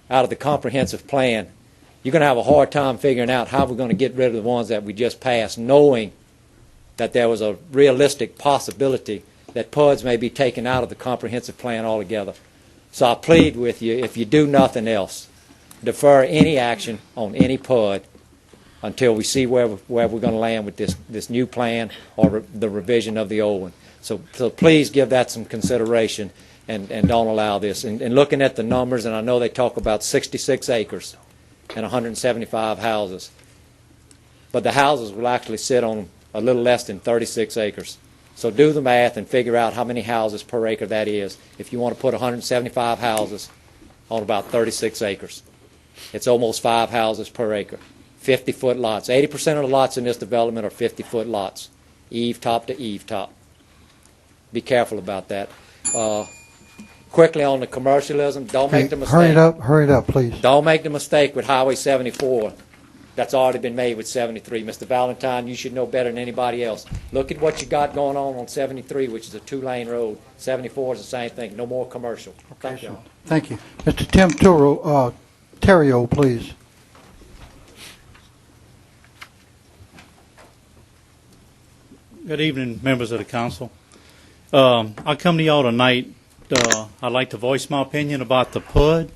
out of the comprehensive plan, you're going to have a hard time figuring out how we're going to get rid of the ones that we just passed, knowing that there was a realistic possibility that PUDs may be taken out of the comprehensive plan altogether. So I plead with you, if you do nothing else, defer any action on any PUD until we see where we're going to land with this new plan or the revision of the old one. So please give that some consideration and don't allow this. And looking at the numbers, and I know they talk about 66 acres and 175 houses, but the houses will actually sit on a little less than 36 acres. So do the math and figure out how many houses per acre that is if you want to put 175 houses on about 36 acres. It's almost 5 houses per acre. 50-foot lots. 80% of the lots in this development are 50-foot lots, eave top to eave top. Be careful about that. Quickly on the commercialism, don't make the mistake. Hurry it up, please. Don't make the mistake with Highway 74. That's already been made with 73. Mr. Valentine, you should know better than anybody else. Look at what you got going on 73, which is a 2-lane road. 74 is the same thing. No more commercial. Thank you. Thank you. Mr. Tim Terrio, please. Good evening, members of the council. I come to y'all tonight. I'd like to voice my opinion about the PUD,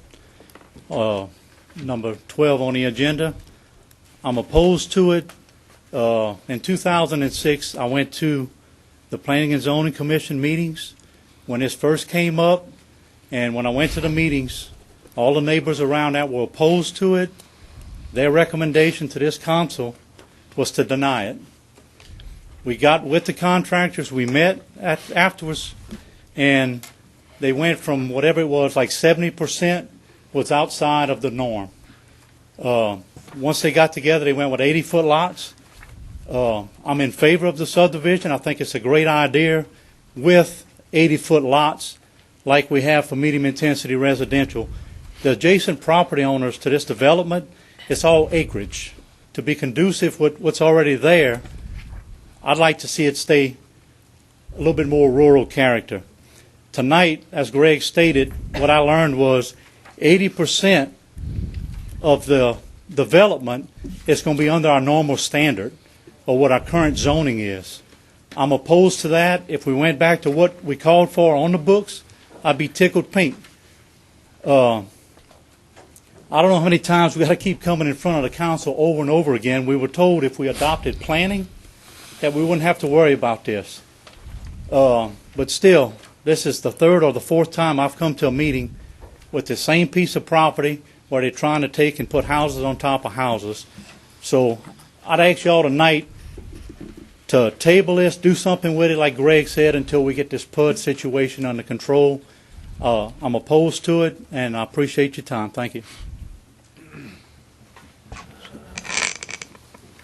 number 12 on the agenda. I'm opposed to it. In 2006, I went to the Planning and Zoning Commission meetings when this first came up, and when I went to the meetings, all the neighbors around that were opposed to it. Their recommendation to this council was to deny it. We got with the contractors, we met afterwards, and they went from whatever it was, like 70% was outside of the norm. Once they got together, they went with 80-foot lots. I'm in favor of the subdivision. I think it's a great idea with 80-foot lots like we have for medium-intensity residential. The adjacent property owners to this development, it's all acreage. To be conducive with what's already there, I'd like to see it stay a little bit more rural character. Tonight, as Greg stated, what I learned was 80% of the development is going to be under our normal standard or what our current zoning is. I'm opposed to that. If we went back to what we called for on the books, I'd be tickled pink. I don't know how many times we got to keep coming in front of the council over and over again. We were told if we adopted planning that we wouldn't have to worry about this. But still, this is the third or the fourth time I've come to a meeting with the same piece of property where they're trying to take and put houses on top of houses. So I'd ask y'all tonight to table this, do something with it like Greg said until we get this PUD situation under control. I'm opposed to it, and I appreciate your time. Thank you.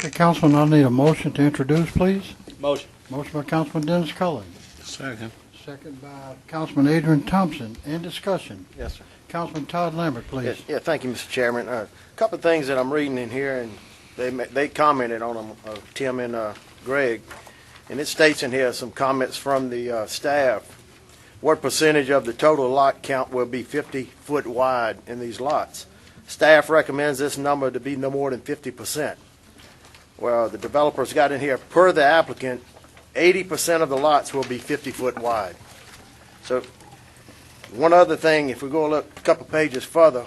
Okay, Councilman, I need a motion to introduce, please. Motion. Motion by Councilman Dennis Cullen. Second. Second by Councilman Adrian Thompson. In discussion. Yes, sir. Councilman Todd Lambert, please. Yeah, thank you, Mr. Chairman. A couple of things that I'm reading in here, and they commented on them, Tim and Greg, and it states in here some comments from the staff. What percentage of the total lot count will be 50-foot wide in these lots? Staff recommends this number to be no more than 50%. Well, the developers got in here, per the applicant, 80% of the lots will be 50-foot wide. So one other thing, if we go a couple pages further,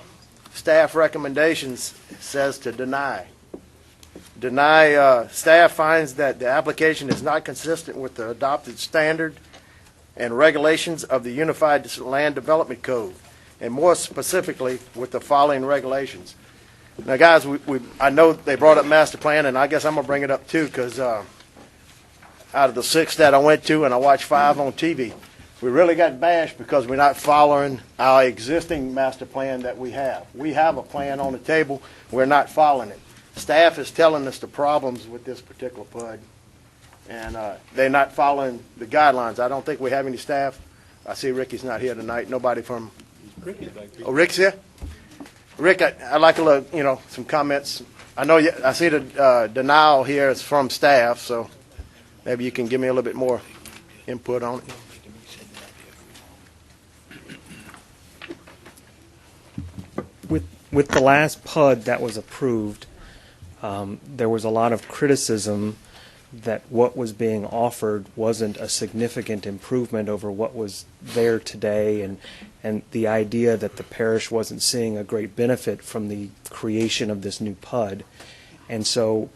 staff recommendations says to deny. Staff finds that the application is not consistent with the adopted standard and regulations of the Unified Land Development Code, and more specifically with the following regulations. Now, guys, I know they brought up master plan, and I guess I'm going to bring it up too, because out of the 6 that I went to, and I watched 5 on TV, we really got bashed because we're not following our existing master plan that we have. We have a plan on the table. We're not following it. Staff is telling us the problems with this particular PUD, and they're not following the guidelines. I don't think we have any staff. I see Ricky's not here tonight. Nobody from... Oh, Rick's here? Rick, I'd like to look, some comments. I know I see the denial here is from staff, so maybe you can give me a little bit more input on it. With the last PUD that was approved, there was a lot of criticism that what was being offered wasn't a significant improvement over what was there today, and the idea that the parish wasn't seeing a great benefit from the creation of this new PUD. And so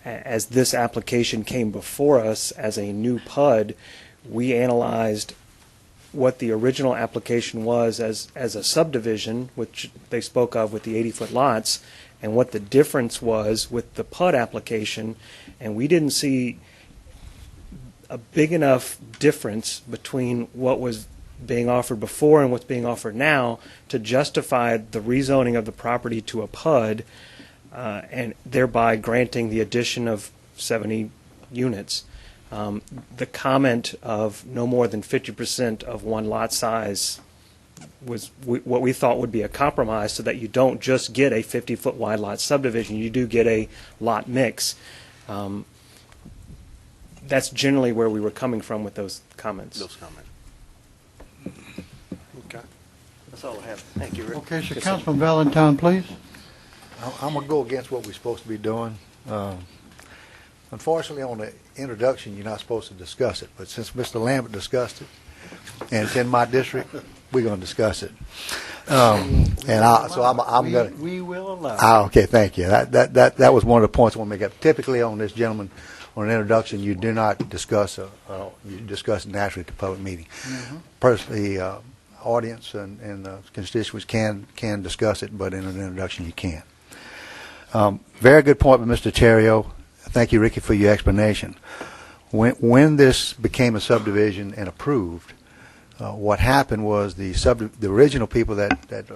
as this application came before us as a new PUD, we analyzed what the original application was as a subdivision, which they spoke of with the 80-foot lots, and what the difference was with the PUD application, and we didn't see a big enough difference between what was being offered before and what's being offered now to justify the rezoning of the property to a PUD, and thereby granting the addition of 70 units. The comment of no more than 50% of one lot size was what we thought would be a compromise, so that you don't just get a 50-foot wide lot subdivision, you do get a lot mix. That's generally where we were coming from with those comments. Okay. That's all I have. Thank you, Rick. Okay, so Councilman Valentine, please. I'm going to go against what we're supposed to be doing. Unfortunately, on the introduction, you're not supposed to discuss it, but since Mr. Lambert discussed it, and it's in my district, we're going to discuss it. I'm going to. We will allow. Okay, thank you. That was one of the points I want to make up. Typically, on this gentleman, on an introduction, you do not discuss. You discuss it naturally at the public meeting. Personally, audience and constituents can discuss it, but in an introduction, you can't. Very good point by Mr. Terrio. Thank you, Ricky, for your explanation. When this became a subdivision and approved, what happened was the original people that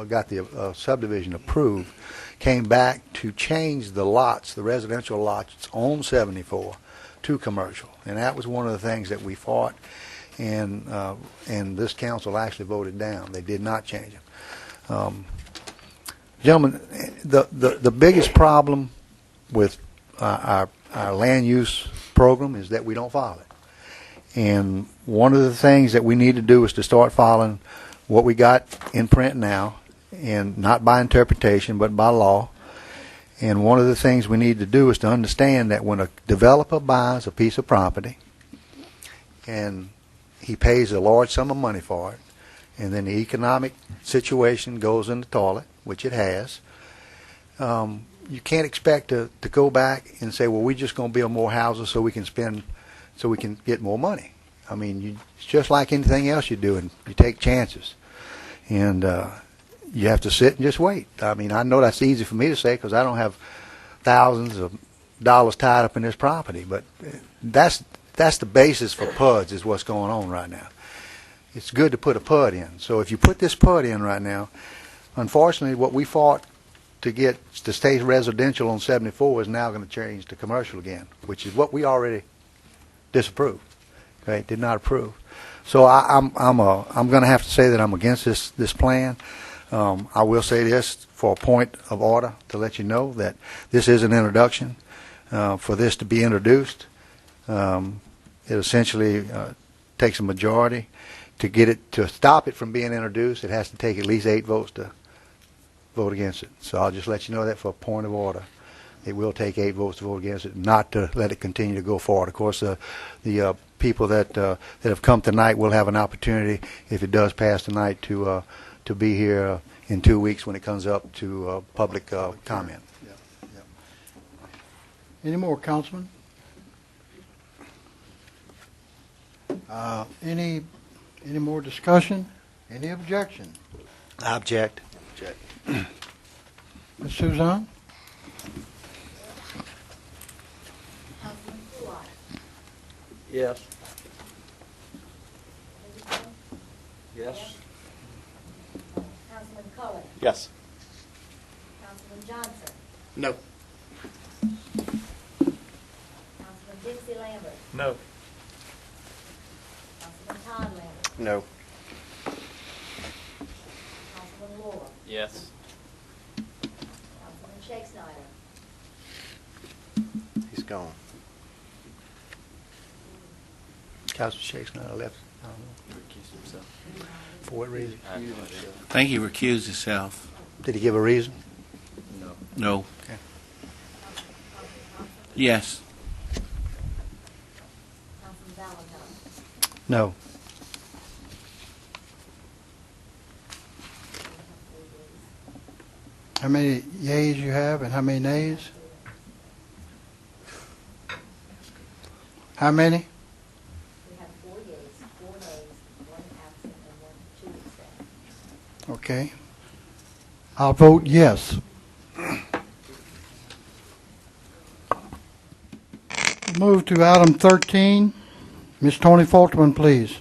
got the subdivision approved came back to change the lots, the residential lots on 74, to commercial, and that was one of the things that we fought, and this council actually voted down. They did not change it. Gentlemen, the biggest problem with our land use program is that we don't follow it. And one of the things that we need to do is to start following what we got in print now, and not by interpretation, but by law. And one of the things we need to do is to understand that when a developer buys a piece of property and he pays a large sum of money for it, and then the economic situation goes in the toilet, which it has, you can't expect to go back and say, well, we're just going to build more houses so we can get more money. I mean, it's just like anything else you do, and you take chances. And you have to sit and just wait. I mean, I know that's easy for me to say because I don't have thousands of dollars tied up in this property, but that's the basis for PUDs is what's going on right now. It's good to put a PUD in. So if you put this PUD in right now, unfortunately, what we fought to get to stay residential on 74 is now going to change to commercial again, which is what we already disapproved. Okay, did not approve. So I'm going to have to say that I'm against this plan. I will say this for a point of order to let you know that this is an introduction. For this to be introduced, it essentially takes a majority to get it to stop it from being introduced. It has to take at least 8 votes to vote against it. So I'll just let you know that for a point of order. It will take 8 votes to vote against it, not to let it continue to go forward. Of course, the people that have come tonight will have an opportunity, if it does pass tonight, to be here in 2 weeks when it comes up to public comment. Any more, Councilman? Any more discussion? Any objection? I object. Ms. Suzanne? Councilman Kuai. Yes. Yes. Councilman Cullen. Yes. Councilman Johnson. No. Councilman Dixie Lambert. No. Councilman Todd Lambert. No. Councilman Laura. Yes. Councilman Shake Snyder. He's gone. Councilman Shakes now left. I don't know. For what reason? I think he recused himself. Did he give a reason? No. Okay. Yes. Councilman Valentine. No. How many yeas you have and how many nays? How many? We have 4 yeas, 4 nays, 1 absent, and 2 absent. Okay. I'll vote yes. Move to item 13. Ms. Tony Fulterman, please.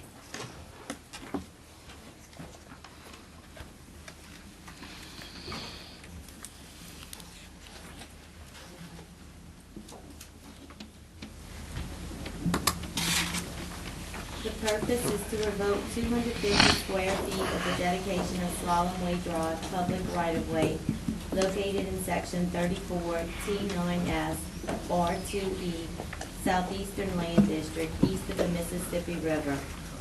The purpose is to revoke 250 square feet of the dedication of Slalom Way Drive public right-of-way located in section 34 T9S R2E Southeastern Land District east of the Mississippi River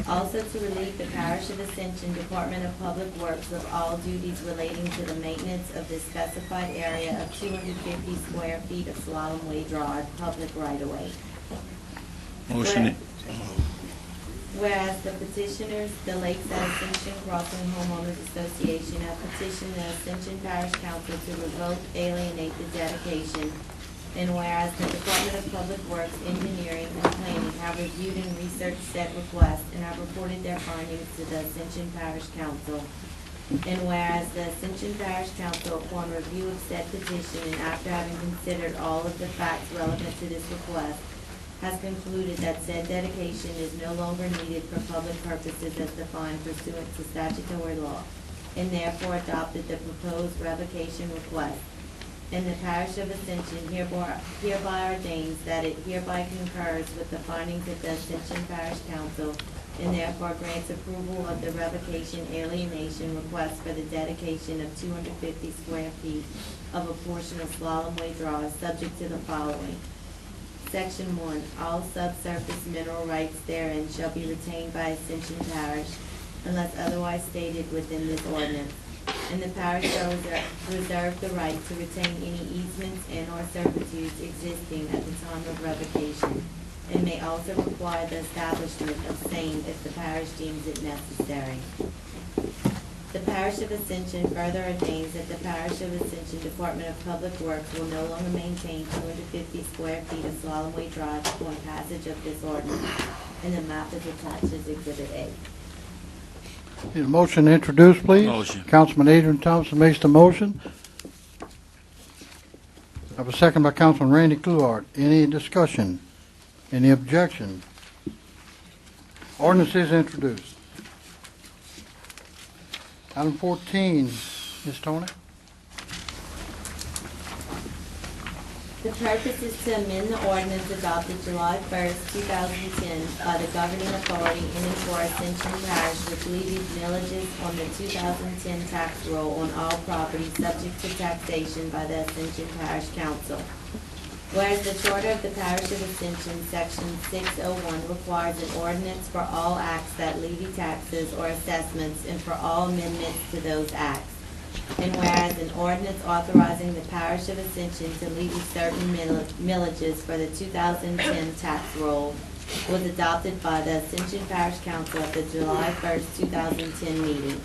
Also to relieve the Parish of Ascension Department of Public Works of all duties relating to the maintenance of the specified area of 250 square feet of Slalom Way Drive, public right-of-way. Motion. Whereas the petitioners, the Lakeside Ascension Crossing Homeowners Association, have petitioned the Ascension Parish Council to revoke, alienate the dedication. And whereas the Department of Public Works, Engineering, and Planning have reviewed and researched said request and have reported their findings to the Ascension Parish Council. And whereas the Ascension Parish Council, upon review of said petition and after having considered all of the facts relevant to this request, has concluded that said dedication is no longer needed for public purposes as defined pursuant to statutory law, and therefore adopted the proposed revocation request. And the Parish of Ascension hereby ordains that it hereby concurs with the findings of the Ascension Parish Council, and therefore grants approval of the revocation alienation request for the dedication of 250 square feet of a portion of Slalom Way Drive, subject to the following. Section 1, all subsurface mineral rights therein shall be retained by Ascension Parish unless otherwise stated within this ordinance. And the parish shall reserve the right to retain any easements and/or servitudes existing at the time of revocation, and may also require the establishment of same if the parish deems it necessary. The Parish of Ascension further ordains that the Parish of Ascension Department of Public Works will no longer maintain 250 square feet of Slalom Way Drive upon passage of this ordinance, and the map is attached as Exhibit A. Need a motion to introduce, please? Motion. Councilman Adrian Thompson makes the motion. I have a second by Councilman Randy Kluart. Any discussion? Any objection? Ordinance is introduced. Item 14, Ms. Tony. The purpose is to amend the ordinance adopted July 1st, 2010 by the governing authority in and for Ascension Parish, which levies millages on the 2010 tax roll on all property subject to taxation by the Ascension Parish Council. Whereas the Charter of the Parish of Ascension, Section 601, requires an ordinance for all acts that levy taxes or assessments and for all amendments to those acts. And whereas an ordinance authorizing the Parish of Ascension to levy certain millages for the 2010 tax roll was adopted by the Ascension Parish Council at the July 1st, 2010 meeting.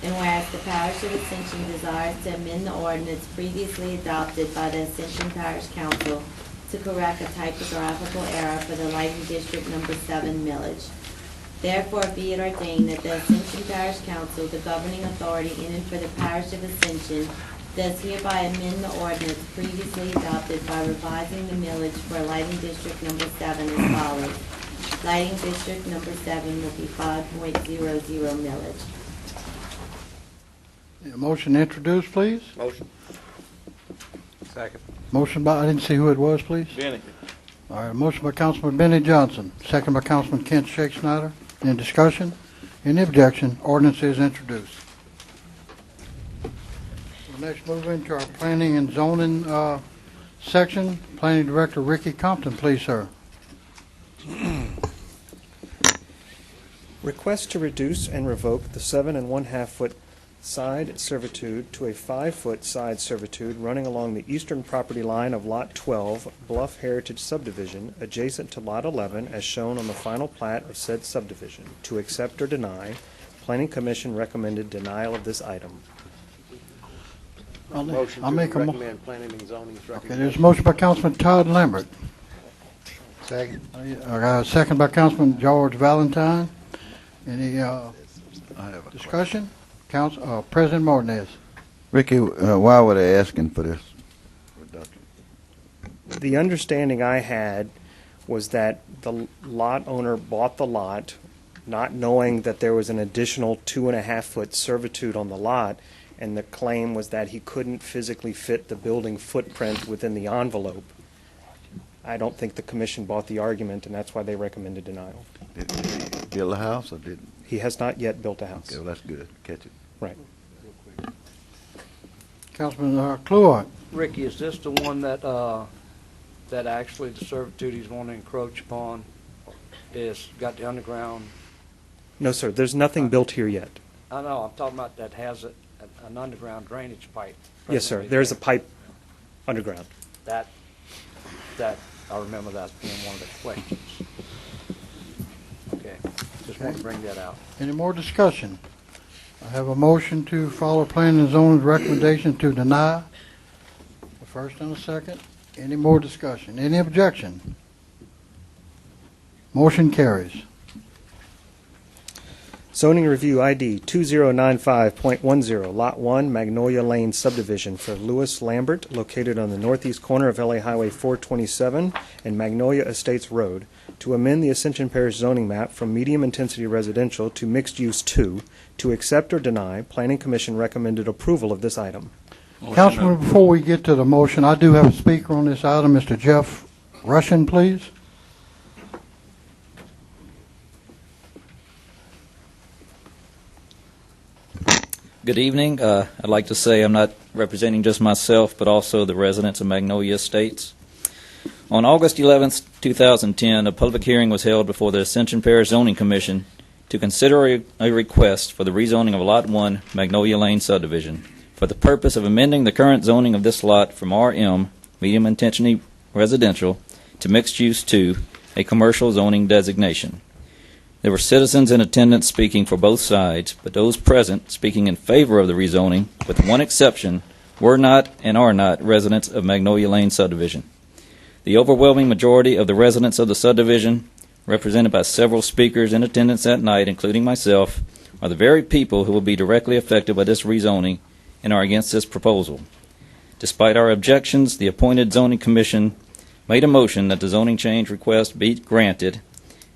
And whereas the Parish of Ascension desires to amend the ordinance previously adopted by the Ascension Parish Council to correct a typographical error for the Lighting District Number 7 millage. Therefore, be it ordained that the Ascension Parish Council, the governing authority in and for the Parish of Ascension, does hereby amend the ordinance previously adopted by revising the millage for Lighting District Number 7 as follows. Lighting District Number 7 will be 5.00 millage. A motion to introduce, please. Motion. Second. Motion by, I didn't see who it was, please. Benny. All right, a motion by Councilman Benny Johnson, second by Councilman Kent Shakespeare. Any discussion? Any objection? Ordinance is introduced. We'll next move into our planning and zoning section. Planning Director Ricky Compton, please, sir. Request to reduce and revoke the 7 1/2 foot side servitude to a 5 foot side servitude running along the eastern property line of Lot 12, Bluff Heritage Subdivision, adjacent to Lot 11, as shown on the final plat of said subdivision. To accept or deny, Planning Commission recommended denial of this item. Motion I'll to make a recommend planning and zoning's Okay, recommendation. there's a motion by Councilman Todd Lambert. Second. I got a second by Councilman George Valentine. Any discussion? President Martinez. Ricky, why were they asking for this reduction? The understanding I had was that the lot owner bought the lot not knowing that there was an additional 2.5 foot servitude on the lot, and the claim was that he couldn't physically fit the building footprint within the envelope. I don't think the commission bought the argument, and that's why they recommended denial. Did he build a house or didn't? He has not yet built a house. Okay, well, that's good. Catch it. Right. Councilman Kluart. Ricky, is this the one that that actually the servitude he's wanting to encroach upon is got the underground No, sir, there's nothing built here yet. I know, I'm talking about that has an underground drainage pipe. Yes, sir, there's a pipe underground. That, I remember that being one of the questions. Okay, just want to bring that out. Any more discussion? I have a motion to follow planning and zoning's recommendation to deny. A first and a second. Any more discussion? Any objection? Motion carries. Zoning Review ID 2095.10, Lot 1, Magnolia Lane subdivision for Louis Lambert, located on the northeast corner of LA Highway 427 and Magnolia Estates Road, to amend the Ascension Parish zoning map from medium-intensity residential to mixed-use 2. To accept or deny, Planning Commission recommended approval of this item. Councilman, before we get to the motion, I do have a speaker on this item, Mr. Jeff Russian, please. Good evening. I'd like to say I'm not representing just myself, but also the residents of Magnolia Estates. On August 11, 2010, a public hearing was held before the Ascension Parish Zoning Commission to consider a request for the rezoning of Lot 1, Magnolia Lane subdivision, for the purpose of amending the current zoning of this lot from RM, medium intensity residential, to mixed use 2, a commercial zoning designation. There were citizens in attendance speaking for both sides, but those present speaking in favor of the rezoning, with one exception, were not and are not residents of Magnolia Lane subdivision. The overwhelming majority of the residents of the subdivision, represented by several speakers in attendance that night, including myself, are the very people who will be directly affected by this rezoning and are against this proposal. Despite our objections, the appointed zoning commission made a motion that the zoning change request be granted,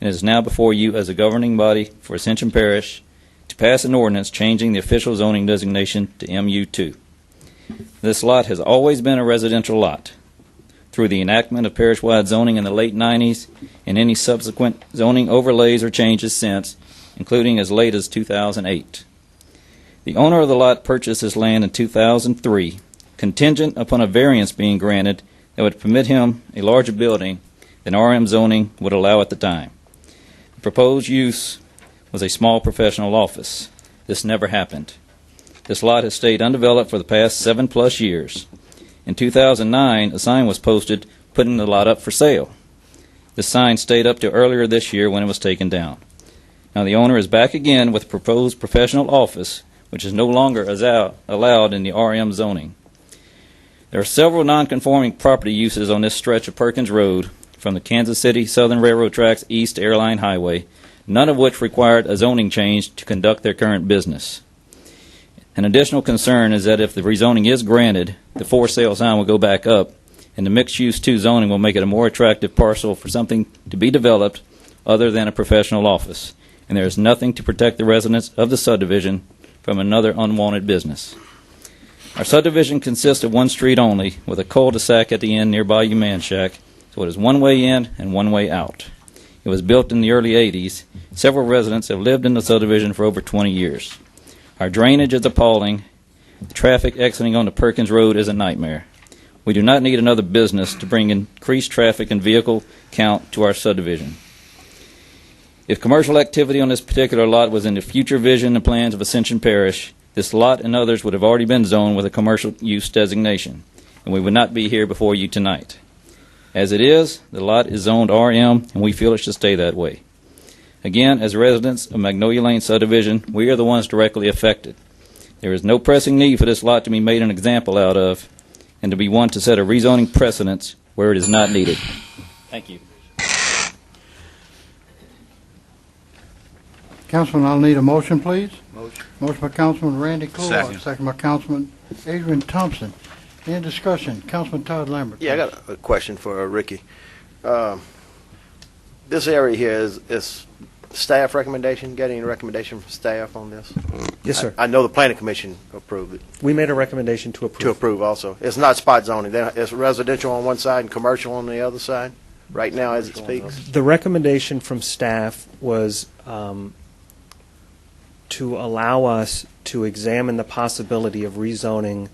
and is now before you as a governing body for Ascension Parish to pass an ordinance changing the official zoning designation to MU2. This lot has always been a residential lot. Through the enactment of parish-wide zoning in the late 90s and any subsequent zoning overlays or changes since, including as late as 2008. The owner of the lot purchased this land in 2003, contingent upon a variance being granted that would permit him a larger building than RM zoning would allow at the time. The proposed use was a small professional office. This never happened. This lot has stayed undeveloped for the past 7+ years. In 2009, a sign was posted putting the lot up for sale. The sign stayed up to earlier this year when it was taken down. Now the owner is back again with a proposed professional office, which is no longer allowed in the RM zoning. There are several non-conforming property uses on this stretch of Perkins Road from the Kansas City Southern Railroad tracks east to Airline Highway, none of which required a zoning change to conduct their current business. An additional concern is that if the rezoning is granted, the for sale sign will go back up, and the mixed-use 2 zoning will make it a more attractive parcel for something to be developed other than a professional office, and there is nothing to protect the residents of the subdivision from another unwanted business. Our subdivision consists of one street only, with a cul-de-sac at the end near Bayou Man Shack, so it is one way in and one way out. It was built in the early 80s. Several residents have lived in the subdivision for over 20 years. Our drainage is appalling. The traffic exiting onto Perkins Road is a nightmare. We do not need another business to bring increased traffic and vehicle count to our subdivision. If commercial activity on this particular lot was in the future vision and plans of Ascension Parish, this lot and others would have already been zoned with a commercial use designation, and we would not be here before you tonight. As it is, the lot is zoned RM, and we feel it should stay that way. Again, as residents of Magnolia Lane subdivision, we are the ones directly affected. There is no pressing need for this lot to be made an example out of, and to be one to set a rezoning precedence where it is not needed. Thank you. Councilman, I'll need a motion, please. Motion. Motion by Councilman Randy Clark. Second. Second by Councilman Adrian Thompson. Any discussion? Councilman Todd Lambert. Yeah, I got a question for Ricky. This area here is staff recommendation, getting a recommendation from staff on this? Yes, sir. I know the planning commission approved it. We made a recommendation to approve. To approve also. It's not spot zoning. It's residential on one side and commercial on the other side, right now as it speaks? The recommendation from staff was to allow us to examine the possibility of rezoning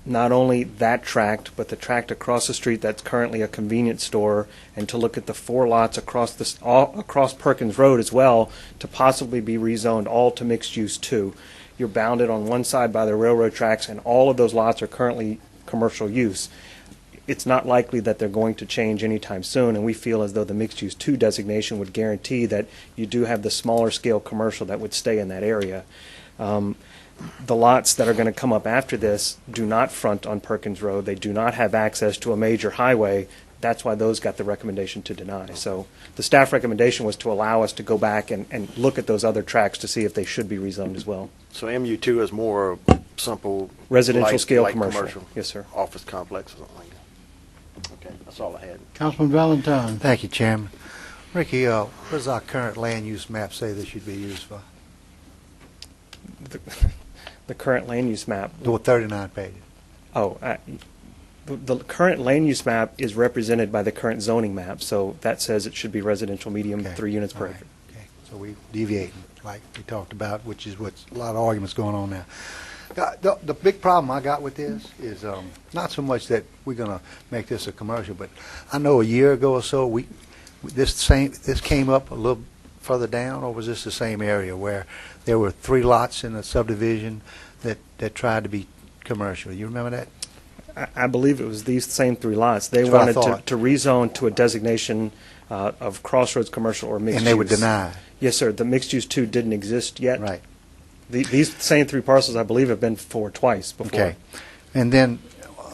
not only that tract, but the tract across the street that's currently a convenience store, and to look at the 4 lots across Perkins Road as well, to possibly be rezoned all to mixed use too. You're bounded on one side by the railroad tracks, and all of those lots are currently commercial use. It's not likely that they're going to change anytime soon, and we feel as though the mixed use 2 designation would guarantee that you do have the smaller scale commercial that would stay in that area. The lots that are going to come up after this do not front on Perkins Road. They do not have access to a major highway. That's why those got the recommendation to deny. So the staff recommendation was to allow us to go back and look at those other tracts to see if they should be rezoned as well. So MU2 is more simple Residential scale light commercial. Yes, sir. Office complex or something like that. Okay, that's all I had. Councilman Valentine. Thank you, Chairman. Ricky, what does our current land use map say this should be used for? The current land use map. The 39 pages. The current land use map is represented by the current zoning map, so that says it should be residential medium, 3 units per acre. Okay, so we deviating, like we talked about, which is what's a lot of arguments going on now. The big problem I got with this is not so much that we're going to make this a commercial, but I know a year ago or so this came up a little further down, or was this the same area where there were 3 lots in a subdivision that tried to be commercial? You remember that? I believe it was these same 3 lots. They That's what I wanted thought. to rezone to a designation of crossroads commercial or mixed use. And they would deny. Yes, sir. The mixed use 2 didn't exist yet. Right. These same 3 parcels, I believe, have been for twice before. Okay. And then,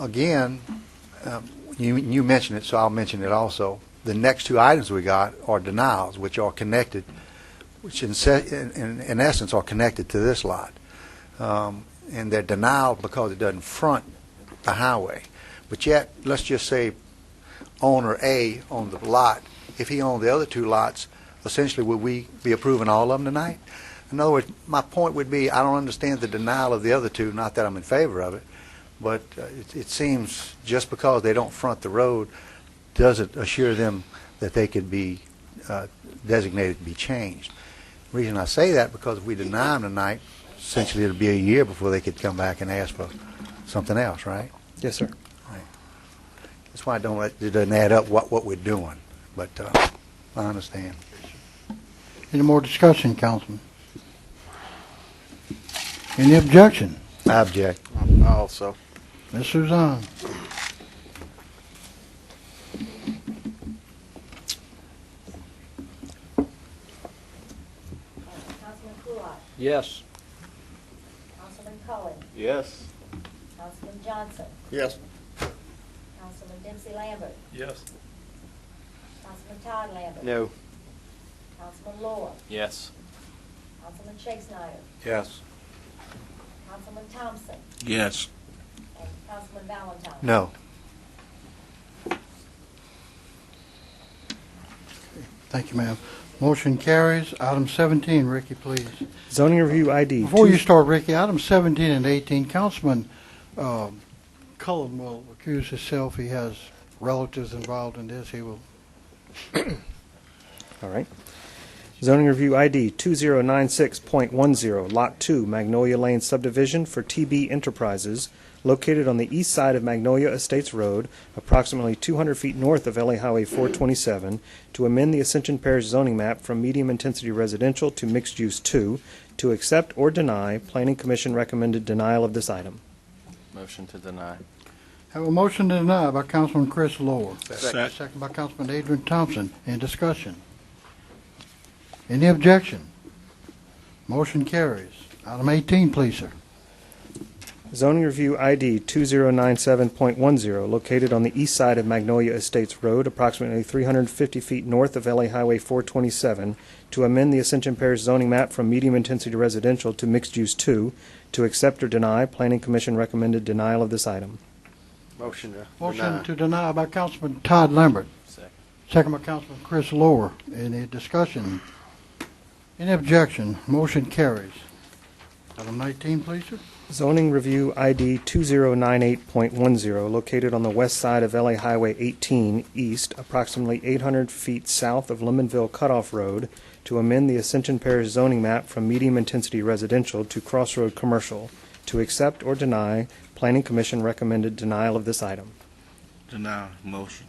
again, you mentioned it, so I'll mention it also. The next 2 items we got are denials, which are connected, which in essence are connected to this lot. And they're denial because it doesn't front the highway. But yet, let's just say owner A on the lot, if he owned the other 2 lots, essentially would we be approving all of them tonight? In other words, my point would be I don't understand the denial of the other 2, not that I'm in favor of it, but it seems just because they don't front the road doesn't assure them that they could be designated to be changed. The reason I say that because if we deny them tonight, essentially it'll be a year before they could come back and ask for something else, right? Yes, sir. Right. That's why it doesn't add up what we're doing, but I understand. Any more discussion, Councilman? Any objection? I object. Also. Ms. Suzanne. Councilman Kulat, Yes. Councilman Cullen, Yes. Councilman Johnson, Yes. Councilman Dempsey Lambert, Yes. Councilman Todd Lambert. No. Councilman Lohr, Yes. Councilman Shake Snyder, Yes. Councilman Thompson, Yes. and Councilman Valentine. No. Thank you, ma'am. Motion carries. Item 17, Ricky, please. Zoning review ID. Before you start, Ricky, item 17 and 18, Councilman Cullen will accuse himself. He has relatives involved in this. He will. All right. Zoning review ID 2096.10, Lot 2, Magnolia Lane subdivision for TB Enterprises, located on the east side of Magnolia Estates Road, approximately 200 feet north of LA Highway 427, to amend the Ascension Parish zoning map from medium-intensity residential to mixed-use 2, to accept or deny. Planning Commission recommended denial of this item. Motion to deny. Have a motion to deny by Councilman Chris Lohr. Second. Second by Councilman Adrian Thompson. In discussion. Any objection? Motion carries. Item 18, please, sir. Zoning review ID 2097.10, located on the east side of Magnolia Estates Road, approximately 350 feet north of LA Highway 427, to amend the Ascension Parish zoning map from medium-intensity residential to mixed-use 2, to accept or deny. Planning Commission recommended denial of this item. Motion to Motion deny. to deny by Councilman Todd Lambert. Second. Second by Councilman Chris Lohr. Any discussion? Any objection? Motion carries. Item 19, please, sir. Zoning review ID 2098.10, located on the west side of LA Highway 18 East, approximately 800 feet south of Lemonville Cutoff Road, to amend the Ascension Parish zoning map from medium-intensity residential to crossroad commercial, to accept or deny. Planning Commission recommended denial of this item. Deny motion.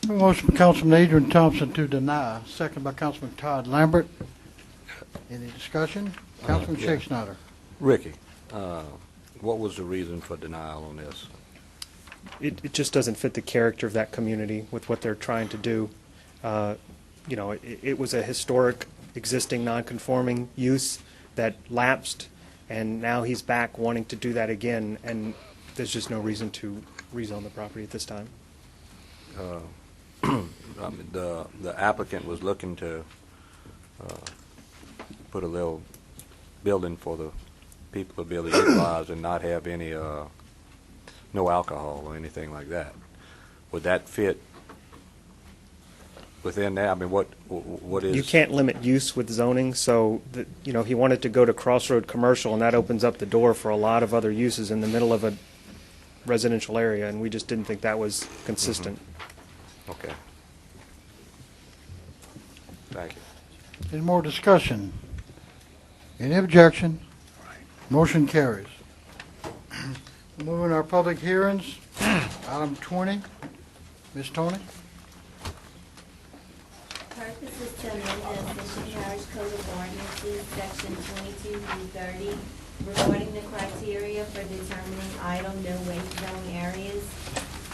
A motion by Councilman Adrian Thompson to deny, second by Councilman Todd Lambert. Any discussion? Councilman yeah. Shakespeare. Ricky, what was the reason for denial on this? It just doesn't fit the character of that community with what they're trying to do. It was a historic, existing, non-conforming use that lapsed, and now he's back wanting to do that again, and there's just no reason to rezone the property at this time. The applicant was looking to put a little building for the people to be able to utilize and not have any no alcohol or anything like that. Would that fit within that? I mean, what is... You can't limit use with zoning, so he wanted to go to Crossroad Commercial, and that opens up the door for a lot of other uses in the middle of a residential area, and we just didn't think that was consistent. Okay. Thank you. Any more discussion? Any objection? Motion carries. Moving our public hearings. Item 20. Ms. Tony? Purpose is to amend the Ascension Parish Code of Ordinances, Section 22 through 30, regarding the criteria for determining idle no-wake zone areas.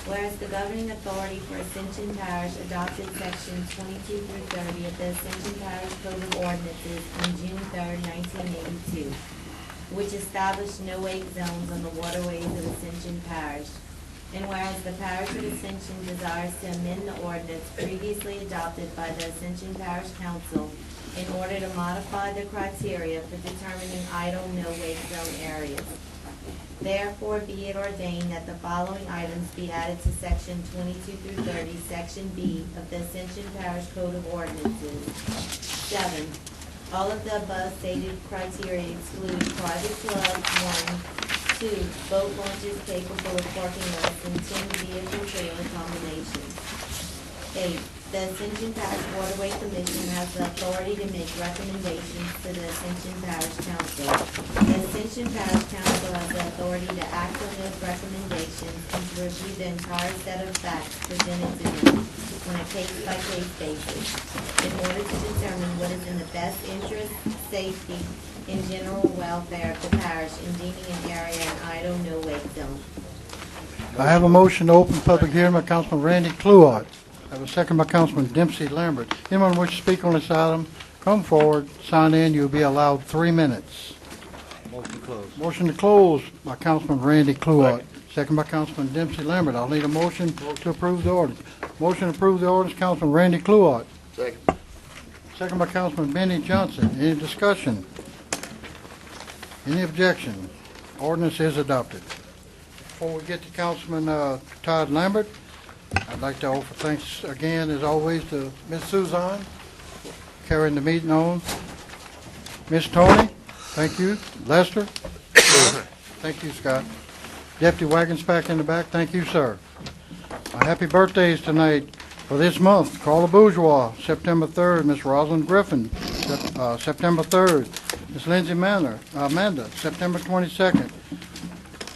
Whereas the governing authority for Ascension Parish adopted Section 22 through 30 of the Ascension Parish Code of Ordinances on June 3, 1982, which established no-wake zones on the waterways of Ascension Parish. And whereas the Parish of Ascension desires to amend the ordinance previously adopted by the Ascension Parish Council in order to modify the criteria for determining idle no-wake zone areas. Therefore, be it ordained that the following items be added to Section 22 through 30, Section B of the Ascension Parish Code of Ordinances. 7. All of the above stated criteria exclude private clubs, 1, 2, boat launches capable of parking less than 10 vehicle trailer combinations. 8. The Ascension Parish Waterway Commission has the authority to make recommendations to the Ascension Parish Council. The Ascension Parish Council has the authority to act on those recommendations and to review the entire set of facts presented to them on a case-by-case basis in order to determine what is in the best interest, safety, and general welfare of the parish in deeming an area an idle no-wake zone. I have a motion to open public hearing by Councilman Randy Cluart. I have a second by Councilman Dempsey Lambert. Anyone wish to speak on this item, come forward, sign in. You'll be allowed 3 minutes. Motion to close. Motion to close by Councilman Randy Cluart. Second by Councilman Dempsey Lambert. I'll need a motion to approve the ordinance. Motion to approve the ordinance, Councilman Randy Cluart. Second. Second by Councilman Benny Johnson. Any discussion? Any objection? Ordinance is adopted. Before we get to Councilman Todd Lambert, I'd like to offer thanks again, as always, to Ms. Suzanne carrying the meeting on. Ms. Tony, thank you. Lester, thank you, Scott. Deputy Wagonsback in the back, thank you, sir. Happy birthdays tonight for this month. Carla Bourgeois, September 3rd. Miss Rosalind Griffin, September 3rd. Miss Lindsay Amanda, September 22nd.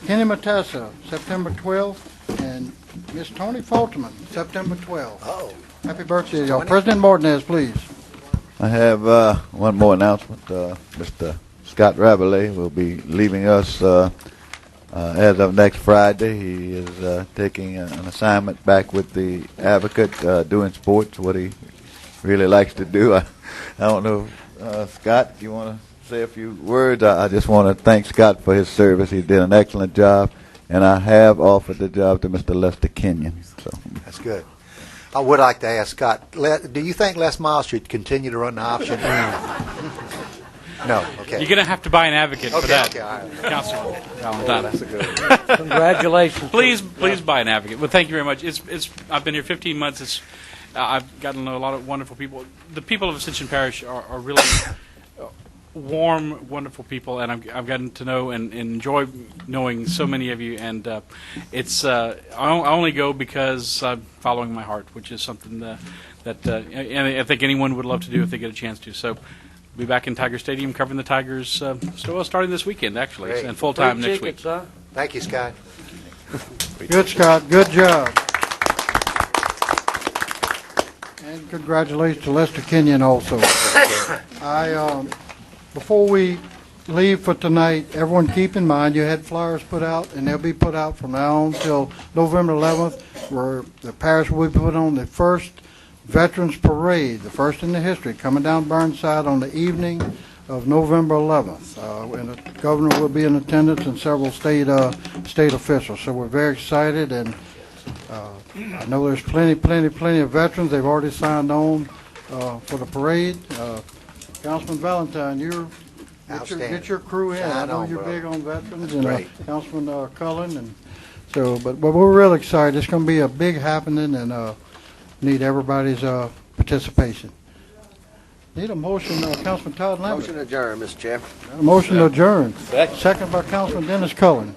Kenny Matassa, September 12th. And Miss Tony Falterman, September 12th. Oh. Happy birthday, y'all. President Martinez, please. I have one more announcement. Mr. Scott Rabelais will be leaving us as of next Friday. He is taking an assignment back with the Advocate, doing sports, what he really likes to do. I don't know, Scott, if you want to say a few words. I just want to thank Scott for his service. He did an excellent job. And I have offered the job to Mr. Lester Kenyon. So that's good. I would like to ask Scott, do you think Les Miles should continue to run the option? No. Okay. You're going to have to buy an advocate for that, okay, all right. Councilor Valentine. That's a good. Congratulations. Please buy an advocate. Well, thank you very much. I've been here 15 months. I've gotten to know a lot of wonderful people. The people of Ascension Parish are really warm, wonderful people, and I've gotten to know and enjoy knowing so many of you. And it's I only go because I'm following my heart, which is something that and I think anyone would love to do if they get a chance to. So, be back in Tiger Stadium covering the Tigers starting this weekend, actually, Great. and full time Free next tickets, week. Huh? Thank you, Scott. Good, Scott. Good job. And congratulations to Lester Kenyon also. Before we leave for tonight, everyone keep in mind you had flyers put out, and they'll be put out from now on until November 11th, where the parish will be put on the first Veterans Parade, the first in the history, coming down Burnside on the evening of November 11th. And the governor will be in attendance and several state officials. So we're very excited, and I know there's plenty of veterans. They've already signed on for the parade. Councilman Valentine, get your crew in. I know you're big on veterans, and Councilman Cullen, and so. But we're real excited. It's going to be a big happening, and need everybody's participation. Need a motion, Councilman Todd Lambert. Motion adjourned, Mr. Chair. A motion to adjourn. Second by Councilman Dennis Cullen.